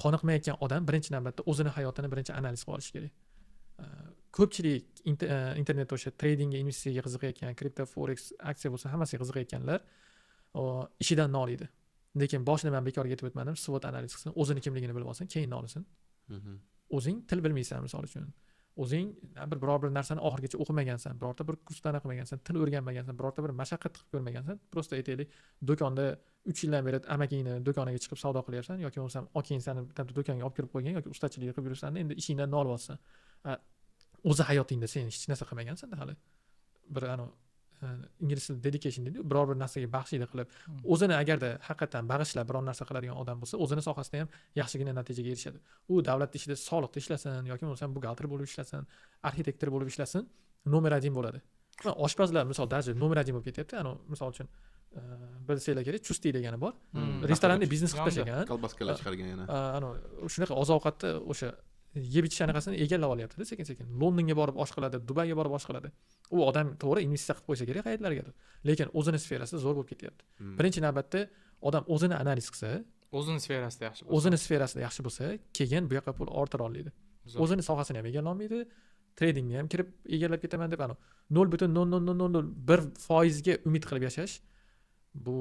qoniqmayotgan odam birinchi navbatda o'zini hayotini birinchi analiz qilib olishi kerak. Ko'pchilik internetda o'sha tradingga, investitsiyaga qiziqayotgan, kripto, forex, aksiya bo'lsa hammasiga qiziqayotganlar ishidan noliydi. Lekin boshida men bekorga aytib o'tmadim, SWOT analiz qilsin, o'zini kimligini bilib olsin, keyin nolisin. O'zing til bilmaysan, misol uchun. O'zing biror bir narsani oxirigacha o'qimagansan, birorta bir kursdan o'qimagansan, til o'rganmagansan, birorta bir mashaqqat qilib ko'rmagansan, prosta aytaylik, do'konda 3 yildan beri amakingni do'koniga chiqib savdo qilyapsan yoki bo'lmasam oking seni do'konga olib kirib qo'ygan yoki ustachilik qilib yursan, endi ishingdan nolib olsan. O'zi hayotingda sen hech narsa qilmagansan-da hali. Bir ingliz tilida dedication deydi, biror bir narsaga baxshida qilib, o'zini agarda haqiqatan bag'ishlab biror narsa qiladigan odam bo'lsa, o'zini sohasida ham yaxshigina natijaga erishadi. U davlat ishida soliqda ishlasin yoki bo'lmasam buxgalter bo'lib ishlasin, arxitektor bo'lib ishlasin, nomer 1 bo'ladi. Oshpazlar misol даже nomer 1 bo'lib ketyapti. Misol uchun bilsanglar kerak, Chusti degani bor. Restoranda biznes qilib tashlagan. Kolbaskalar chiqargan yana. Shunaqa oziq-ovqatni o'sha yeb ichish anaqasini egallab olyapti-da sekin-sekin. Londonga borib osh qiladi, Dubayga borib osh qiladi. U odam to'g'ri investitsiya qilib qo'ysa kerak qayerlargadir. Lekin o'zini sferasida zo'r bo'lib ketyapti. Birinchi navbatda odam o'zini analiz qilsa, o'zini sferasida yaxshi bo'lsa, keyin bu yoqqa pul orttira oladi. O'zini sohasini ham egallay olmaydi, tradingni ham kirib egallab ketaman deb 0.0001% ga umid qilib yashash, bu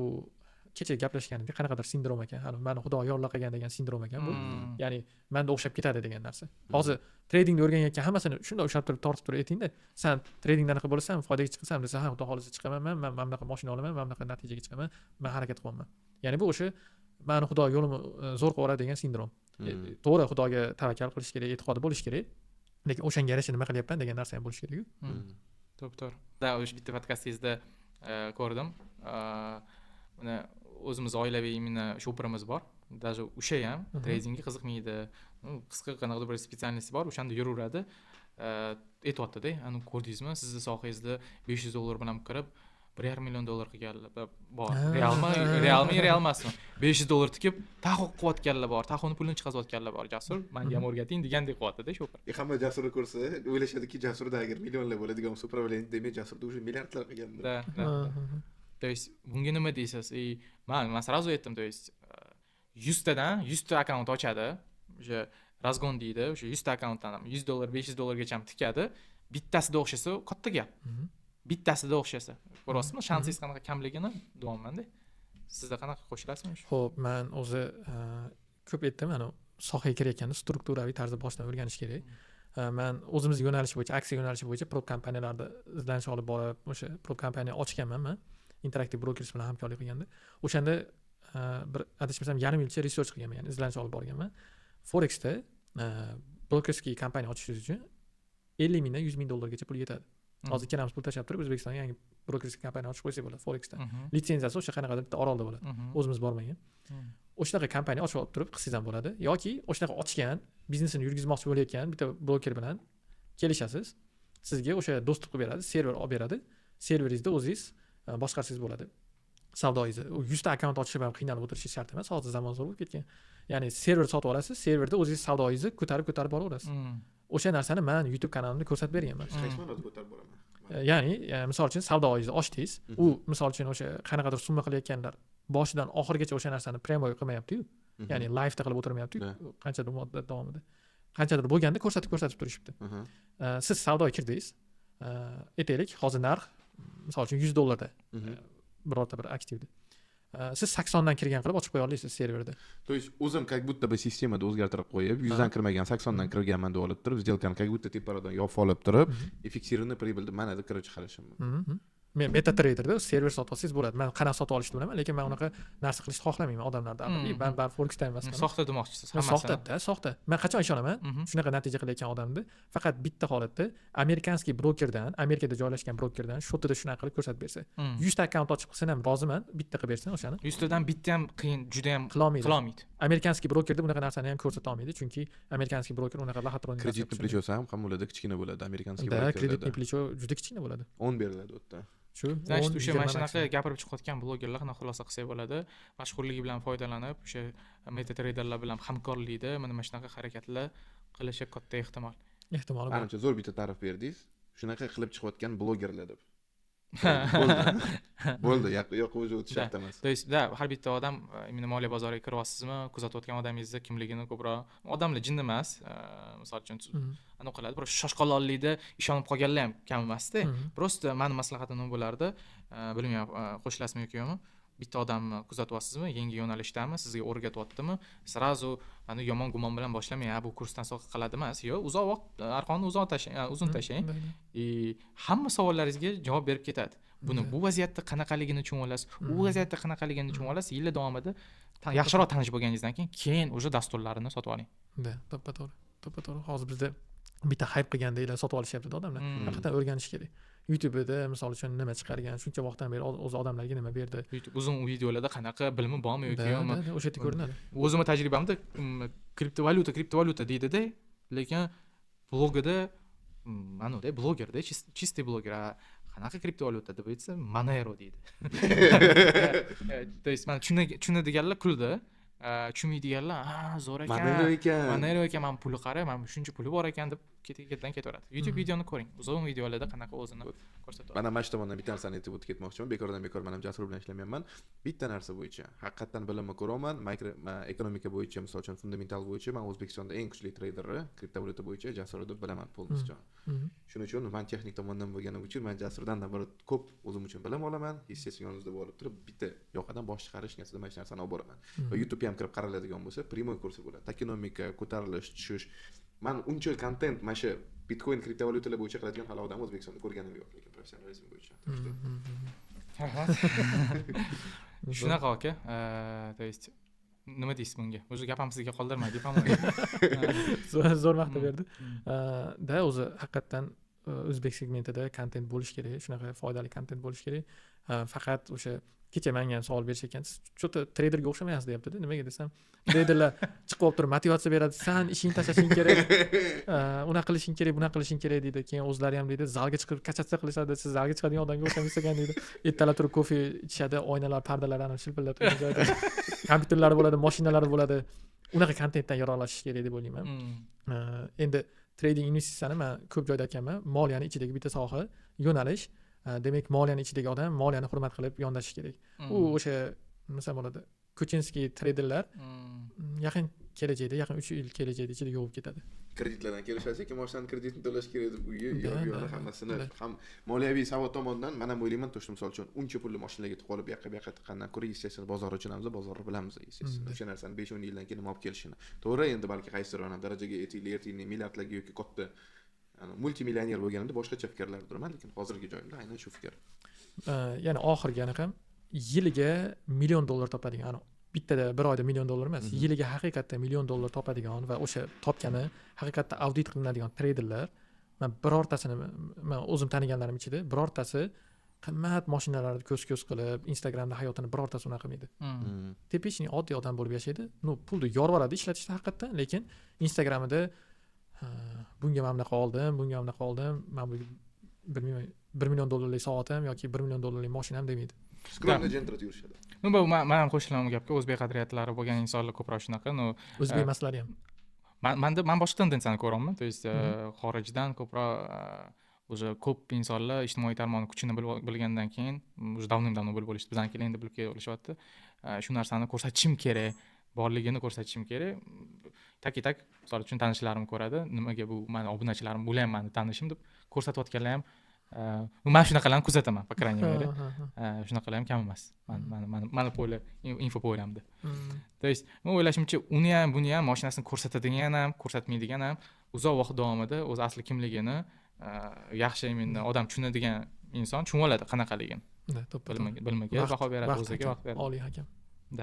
kecha gaplashganimdek qanaqadir sindrom ekan. Meni Xudo yorla qilgan degan sindrom ekan bu. Ya'ni menda o'xshab ketadi degan narsa. Hozir tradingni o'rganayotgan hammasini shunday ushlab turib tortib turib aytingda, sen tradingdan anaqa bo'lasan, foydaga chiqsam desa, ha, xudo xolisa chiqaman, men mana bunaqa mashina olaman, mana bunaqa natijaga chiqaman, men harakat qilaman. Ya'ni bu o'sha meni Xudo yo'limni zo'r qilib yuboradi degan sindrom. To'g'ri, Xudoga tavakkal qilish kerak, e'tiqodi bo'lish kerak. Lekin o'shanga yarasha nima qilyapman degan narsa ham bo'lish kerak-ku. To'g'ri. Da o'sha bitta podkastingizda ko'rdim. Mana o'zimiz oilaviy imенно shopirimiz bor. Даже o'sha ham tradingga qiziqmaydi. Qisqa qanaqadir bir spesialist bor, o'shanda yuraveradi. aytyapti-da, ani ko'rdingizmi, sizni sohangizda $500 bilan kirib $1,5 million qilganlar bor. Real emasmi? $500 tikib, taxo qilayotganlar bor, taxoni pulini chiqazayotganlar bor. Jasur, menga ham o'rgating degandek qilyapti-da shofir. Hamma Jasurni ko'rsa, o'ylashadiki, Jasurda agar millionlar bo'ladigan bo'lsa, upravlение demak Jasurda уже milliardlar qilganda. Da. То есть, bunga nima deysiz? Men сразу aytdim, то есть 100 tadan 100 ta akkaunt ochadi. O'sha razgon deydi, o'sha 100 ta akkauntdan ham $100, $500 gacha ham tikadi. Bittasida o'xshasa, katta gap. Bittasida o'xshasa. Ko'rasizmi, shansingiz qanaqa kamligini deyapman-da. Sizda qanaqa qo'shilasizmi? Xo'p, men o'zi ko'p aytdim, ana sohaga kirayotganda strukturaviy tarzda boshdan o'rganish kerak. Men o'zimiz yo'nalish bo'yicha, aksiya yo'nalishi bo'yicha prop kompaniyalarda izlanish olib borib, o'sha prop kompaniya ochganman men. Interactive Brokers bilan hamkorlik qilganda. O'shanda bir adashmasam yarim yilcha research qilganman, ya'ni izlanish olib borganman. Forexda brokerskiy kompaniya ochishingiz uchun 50 mingdan 100 ming dollargacha pul yetadi. Hozir ikkalamiz pul tashlab turib O'zbekistonga yangi brokerskiy kompaniya ochib qo'ysak bo'ladi Forexda. Litsenziyasi o'sha qanaqadir bitta orolda bo'ladi. O'zimiz bormagan. O'shanaqa kompaniya ochib olib turib qilsangiz ham bo'ladi yoki o'shanaqa ochgan, biznesini yurgizmoqchi bo'layotgan bitta broker bilan kelishasiz. Sizga o'sha dostуп qilib beradi, server olib beradi. Serveringizda o'zingiz boshqarsangiz bo'ladi. Savdoingizni 100 ta akkaunt ochib ham qiynalib o'tirishingiz shart emas. Hozir zamon zo'r bo'lib ketgan. Ya'ni server sotib olasiz, serverda o'zingiz savdoingizni ko'tarib boraverasiz. O'sha narsani men YouTube kanalimda ko'rsatib berganman. Hech qanday ko'tarib boraman. Ya'ni misol uchun savdoingizni ochdingiz, u misol uchun o'sha qanaqadir summa qilayotganlar boshidan oxirigacha o'sha narsani premyo qilmayapti-yu. Ya'ni live qilib o'tirmayapti-yu. Qanchadir muddat davomida. Qanchadir bo'lganda ko'rsatib turishibdi. Siz savdoga kirdingiz. Aytaylik, hozir narx misol uchun $100 da birorta bir aktivda. Siz 80 dan kirgan qilib ochib qo'ya olasiz serverda. То есть o'zim как будто bir sistemada o'zgartirib qo'yib, 100 dan kirmagan 80 dan kirganman deb olib turib, сделканы как будто teparadan yopib olib turib, fiksированный прибыльni mana deb kirib chiqarishim mumkin. Men MetaTraderda server sotib olsangiz bo'ladi. Men qanaqa sotib olishni bilaman, lekin men unaqa narsa qilishni xohlamayman odamlarda. Men bar Forexda emasman. Soxta demoqchisiz, hammasini. Soxta. Men qachon ishonaman? Shunaqa natija qilayotgan odamni faqat bitta holatda amerikanskiy brokerdan, Amerikada joylashgan brokerdan shotida shunaqa qilib ko'rsatib bersa. 100 ta akkaunt ochib qilsam ham roziman, bitta qilib bersin o'shani. 100 tadan bitta ham qiyin, juda ham qilolmaydi. Amerikanskiy brokerda bunaqa narsani ham ko'rsata olmaydi, chunki amerikanskiy broker unaqa laxatron Kreditni plechosi ham hammalarda kichkina bo'ladi amerikanskiy brokerlarda. Kreditni plecho juda kichkina bo'ladi. 10 beriladi u yerda. Значит, o'sha mana shunaqa gapirib chiqayotgan blogerlar qanaqa xulosa qilsak bo'ladi, mashhurligi bilan foydalanib, o'sha MetaTraderlar bilan hamkorlikda mana shunaqa harakatlar qilishi katta ehtimol. Ehtimoli bor. Ancha zo'r bitta ta'rif berdingiz. Shunaqa qilib chiqayotgan blogerlar deb. Bo'ldi, yo'q o'zi o'tish shart emas. То есть, да, har bitta odam imенно moliya bozoriga kiryapsizmi, kuzatayotgan odamingizni kimligini ko'proq, odamlar jin emas, misol uchun anaqa qiladi, bir shoshqalonlikda ishonib qolganlar ham kam emas-da. Просто meni maslahatim nima bo'lardi, bilmayman, qo'shilasizmi yo'qmi? Bitta odamni kuzatyapsizmi, yangi yo'nalishdami, sizga o'rgatyaptimi, sразу ani yomon gumon bilan boshlamang, bu kursdan so'qqa qiladi emas. Yo'q, uzoq vaqt arqonni uzun tashlang. Hamma savollaringizga javob berib ketadi. Buni bu vaziyatda qanaqaligini tushunib olasiz, u vaziyatda qanaqaligini tushunib olasiz, yillar davomida yaxshiroq tanish bo'lganingizdan keyin o'sha dasturlarini sotib oling. To'ppa-to'g'ri. Hozir bizda bitta hype qilgandaglar sotib olishyapti odamlar. Haqiqatan o'rganish kerak. YouTube'da misol uchun nima chiqargan, shuncha vaqtdan beri o'z odamlarga nima berdi. YouTube uzun videolarda qanaqa bilimi bormi yoki yo'qmi? O'sha yerda ko'rinadi. O'zimning tajribamda kriptovalyuta deydi-da, lekin blogida mana blogerda, чистый bloger, qanaqa kriptovalyuta deb aytsa, Monero deydi. То есть, mana tushunadiganlar kuldi. Tushunmaydiganlar, zo'r ekan. Monero ekan, men puli qara, men shuncha puli bor ekan deb ketaveradi. YouTube videoni ko'ring. Uzun videolarda qanaqa o'zini ko'rsatadi. Mana shu tomondan bitta narsani aytib o'tib ketmoqchiman. Bekor men ham Jasur bilan ishlamayapman. Bitta narsa bo'yicha haqiqatan bilimni ko'raman. Ekonomika bo'yicha, misol uchun fundamental bo'yicha men O'zbekistonda eng kuchli traderni kriptovalyuta bo'yicha Jasur deb bilaman, polностью. Shuning uchun men texnik tomondan bo'lganim uchun men Jasurdan ko'p o'zim uchun bilim olaman. Естественно, yonimizda bo'lib turib, bitta yoqadan bosh chiqarish narsa mana shu narsani olib boraman. Va YouTube ham kirib qaraladigan bo'lsa, primoy kursi bo'ladi. Tokenomika, ko'tarilish, tushish. Men uncha kontent mana shu Bitcoin kriptovalyutalar bo'yicha qiladigan hali odam O'zbekistonda ko'rganim yo'q, lekin professionalizm bo'yicha. Shunaqa aka. То есть nima deysiz bunga? O'zi gapim sizga qoldirmay deb ham zo'r maqta berdi. Da o'zi haqiqatan o'zbek segmentida kontent bo'lishi kerak, shunaqa foydali kontent bo'lishi kerak. Faqat o'sha kecha menga ham savol berish ekan, siz cho'ta treyderga o'xshamaysiz deyapti-da. Nimaga desam, treyderlar chiqib olib turib motivatsiya beradi, san ishingni tashlashing kerak, unaqa qilishing kerak, bunaqa qilishing kerak deydi. Keyin o'zlari ham deydi, zalga chiqib kachatsiya qilishadi, siz zalga chiqadigan odamga o'xshamaysiz ekan deydi. Ertalab turib kofe ichishadi, oynalar, pardalar ana shilpillab turgan joyda. Kompyuterlari bo'ladi, mashinalari bo'ladi. Unaqa kontentdan yararlanishish kerak deb o'ylayman. Endi trading investitsiyani men ko'p joyda aytganman, moliyani ichidagi bitta soha, yo'nalish. Demak, moliyani ichidagi odam moliyani hurmat qilib yondashishi kerak. U o'sha misol bo'ladi, Kuchinski treyderlar yaqin kelajakda, yaqin 3 yil kelajakda ichida yo'qib ketadi. Kreditlardan kelishasiz, moshdan kreditini to'lash kerak deb yo'q hammasini ham moliyaviy savod tomonidan men ham o'ylayman, to'g'ri misol uchun uncha pulli mashinaga yetib qolib, bu yoqqa chiqqandan ko'ra, естественно, bozor uchun ham bozorni bilamiz, естественно. O'sha narsani 5-10 yildan keyin nima olib kelishini. To'g'ri, endi balki qaysidir darajaga ertagini milliardlarga yoki katta multimillioner bo'lganimda boshqacha fikrlar turaman, lekin hozirgi joyimda aynan shu fikr. Ya'ni oxirgi aniq ham yiliga $1 million topadigan, bittada bir oyda $1 million emas, yiliga haqiqatda $1 million topadigan va o'sha topgani haqiqatda audit qilinadigan treyderlar, men birortasini, men o'zim taniganlarim ichida birortasi qimmat mashinalarni ko'z-ko'z qilib, Instagramda hayotini birortasi unaqa qilmaydi. Tepishni oddiy odam bo'lib yashaydi. Pulni yorvoradi ishlatishda haqiqatdan, lekin Instagramida bunga mana bunaqa oldim, bunga mana bunaqa oldim, men bu bilmayman, $1 million soatim yoki $1 million mashinam demaydi. Skromni gentrad yurishadi. Bu men ham qo'shilaman bu gapga, o'zbek qadriyatlari bo'lgan insonlar ko'proq shunaqa. O'zbek emaslari ham. Men boshqa tendensiyani ko'raman, to есть xorijdan ko'proq o'sha ko'p insonlar ijtimoiy tarmoqning kuchini bilgandan keyin, o'sha davno bilib olishdi, bizankilar endi bilib kelishyapti. Shu narsani ko'rsatishim kerak, borligini ko'rsatishim kerak. Tak, misol uchun tanishlarim ko'radi, nimaga bu meni obunachilarim bular ham meni tanishim deb ko'rsatayotganlar ham men shunaqalarni kuzataman, по крайней мере. Shunaqalar ham kam emas. Mana poli infopoylamda. То есть, men o'ylashimcha, uni ham, buni ham, mashinasini ko'rsatadigan ham, ko'rsatmaydigan ham uzoq vaqt davomida o'z asli kimligini yaxshi imенно odam tushunadigan inson tushunib oladi qanaqaligini. Bilmagan baho beradi, o'ziga vaqt beradi. Oliy hakam.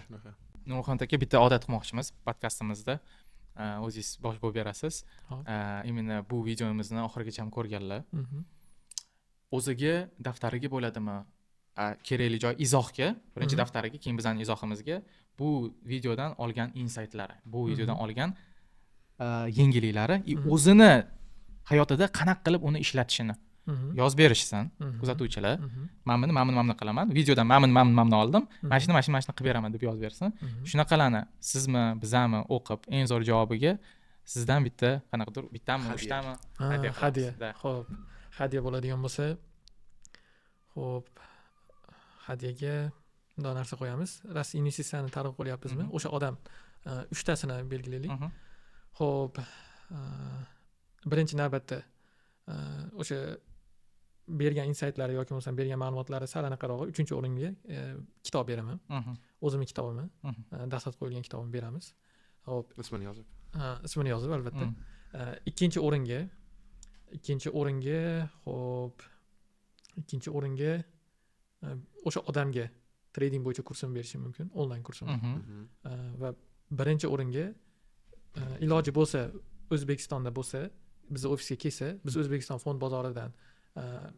Shunaqa. Nurxon aka, bitta odat qilmoqchimiz podkastimizda. O'zingiz bosh bo'lib berasiz. Именно bu videomizni oxirigacha ham ko'rganlar. O'ziga daftariga bo'ladimi? Kerakli joy izohga, birinchi daftariga, keyin bizning izohimizga bu videodan olgan insaytlari, bu videodan olgan yengilliklari, o'zini hayotida qanaqa qilib uni ishlatishini yozib berishsin, kuzatuvchilar. Men buni qilaman. Videodan men oldim. Mashina qilib beraman deb yozib bersin. Shunaqalarni sizmi, bizami o'qib, eng zo'r javobiga sizdan bitta qanaqadir bittami, uchtami hadya. Xo'p, hadya bo'ladigan bo'lsa, xo'p, hadyaga bunday narsa qo'yamiz. Ras investitsiyani targ'ib qilyapmizmi? O'sha odam 3 tasini belgilaylik. Xo'p, birinchi navbatda o'sha bergan insaytlari yoki bo'lmasa bergan ma'lumotlari sal anaqarog'i 3-o'ringa kitob beraman. O'zimning kitobimni, dastlab qo'yilgan kitobimni beramiz. Xo'p, ismini yozib albatta. Ikkinchi o'ringa o'sha odamga trading bo'yicha kursini berishim mumkin, onlayn kursini. Va birinchi o'ringa iloji bo'lsa O'zbekistonda bo'lsa, bizni ofisga kelsa, biz O'zbekiston fond bozoridan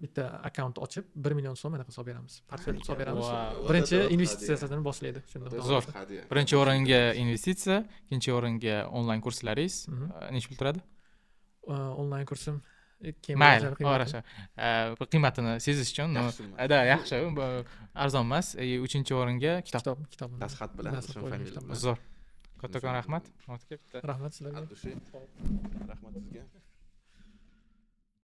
bitta akkaunt ochib 1 million so'm anaqa hisob beramiz. Portfel hisob beramiz. Birinchi investitsiyasidan boshlaydi. Shunday. Zo'r. Birinchi o'ringa investitsiya, ikkinchi o'ringa onlayn kurslaringiz. Necha pul turadi? Onlayn kursim mayli, o'rasha. Qiymatini sezish uchun, yaxshi, arzon emas. 3-o'ringa kitob. Dasxat bilan Zo'r. Kattakon rahmat. Rahmat sizlarga. Rahmat sizga.